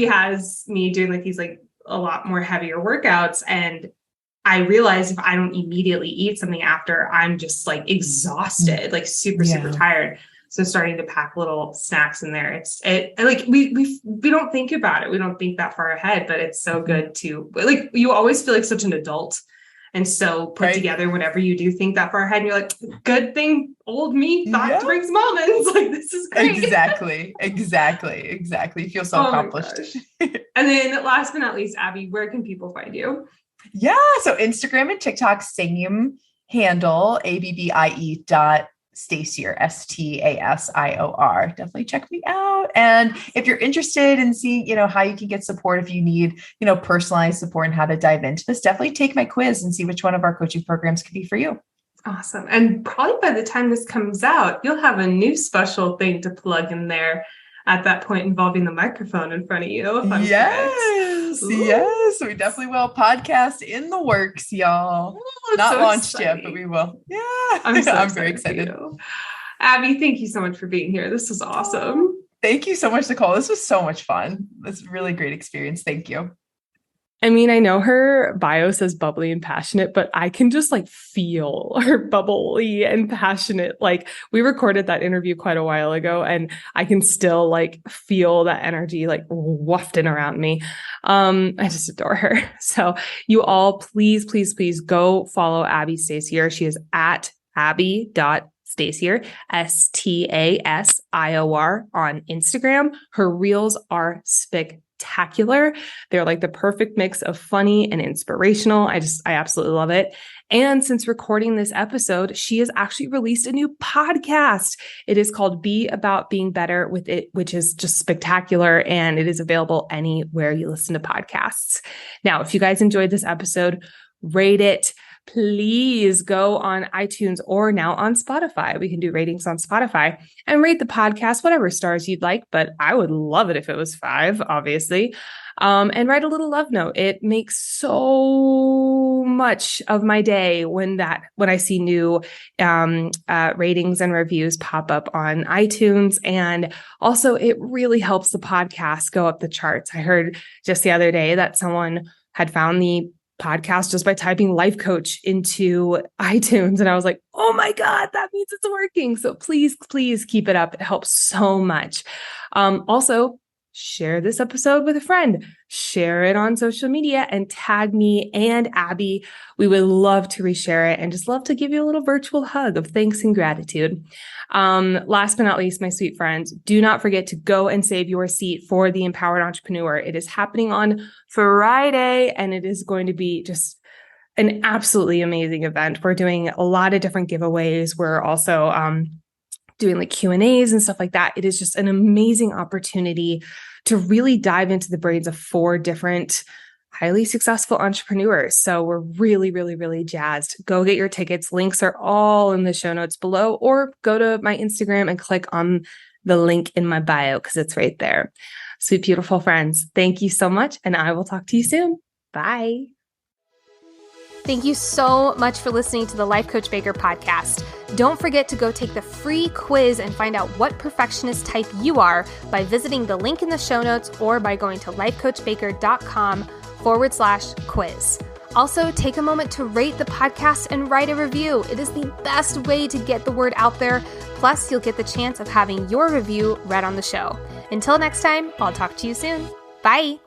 has me doing like these like a lot more heavier workouts. And I realize if I don't immediately eat something after, I'm just like exhausted, like super tired. So starting to pack little snacks in there. Like we don't think about it. We don't think that far ahead, but it's so good to like, you always feel like such an adult. And so put together whenever you do think that far ahead and you're like, good thing old me thought to bring some almonds. Like, this is great. Exactly. You feel so accomplished. And then last but not least, Abbie, where can people find you? Yeah. So Instagram and TikTok, same handle, ABBIE.Stasior, Stasior. Definitely check me out. And if you're interested in seeing, how you can get support, if you need, personalized support and how to dive into this, definitely take my quiz and see which one of our coaching programs can be for you. Awesome. And probably by the time this comes out, you'll have a new special thing to plug in there at that point involving the microphone in front of you. Yes, we definitely will. Podcast in the works, y'all. Not so launched yet, but we will. Yeah, I'm very excited. Abbie, thank you so much for being here. This was awesome. Thank you so much, Nicole. This was so much fun. It's a really great experience. Thank you. I mean, I know her bio says bubbly and passionate, but I can just like feel her bubbly and passionate. Like we recorded that interview quite a while ago and I can still like feel that energy like wafting around me. I just adore her. So you all please go follow Abbie Stasior. She is at Abbie.Stasior, Stasior on Instagram. Her reels are spectacular. They're like the perfect mix of funny and inspirational. I absolutely love it. And since recording this episode, she has actually released a new podcast. It is called Be About Being Better with It, which is just spectacular. And it is available anywhere you listen to podcasts. Now, if you guys enjoyed this episode, rate it. Please go on iTunes or now on Spotify. We can do ratings on Spotify and rate the podcast, whatever stars you'd like, but I would love it if it was 5, obviously. And write a little love note. It makes so much of my day when I see new ratings and reviews pop up on iTunes. And also it really helps the podcast go up the charts. I heard just the other day that someone had found the podcast just by typing life coach into iTunes. And I was like, oh my God, that means it's working. So please keep it up. It helps so much. Also, share this episode with a friend, share it on social media and tag me and Abbie. We would love to reshare it and just love to give you a little virtual hug of thanks and gratitude. Last but not least, my sweet friends, do not forget to go and save your seat for the Empowered Entrepreneur. It is happening on Friday and it is going to be just an absolutely amazing event. We're doing a lot of different giveaways. We're also, doing like Q&As and stuff like that. It is just an amazing opportunity to really dive into the brains of 4 different highly successful entrepreneurs. So we're really jazzed. Go get your tickets. Links are all in the show notes below, or go to my Instagram and click on the link in my bio because it's right there. Sweet, beautiful friends. Thank you so much. And I will talk to you soon. Bye. Thank you so much for listening to the Life Coach Baker podcast. Don't forget to go take the free quiz and find out what perfectionist type you are by visiting the link in the show notes or by going to lifecoachbaker.com/quiz. Also, take a moment to rate the podcast and write a review. It is the best way to get the word out there. Plus, you'll get the chance of having your review read on the show. Until next time, I'll talk to you soon. Bye.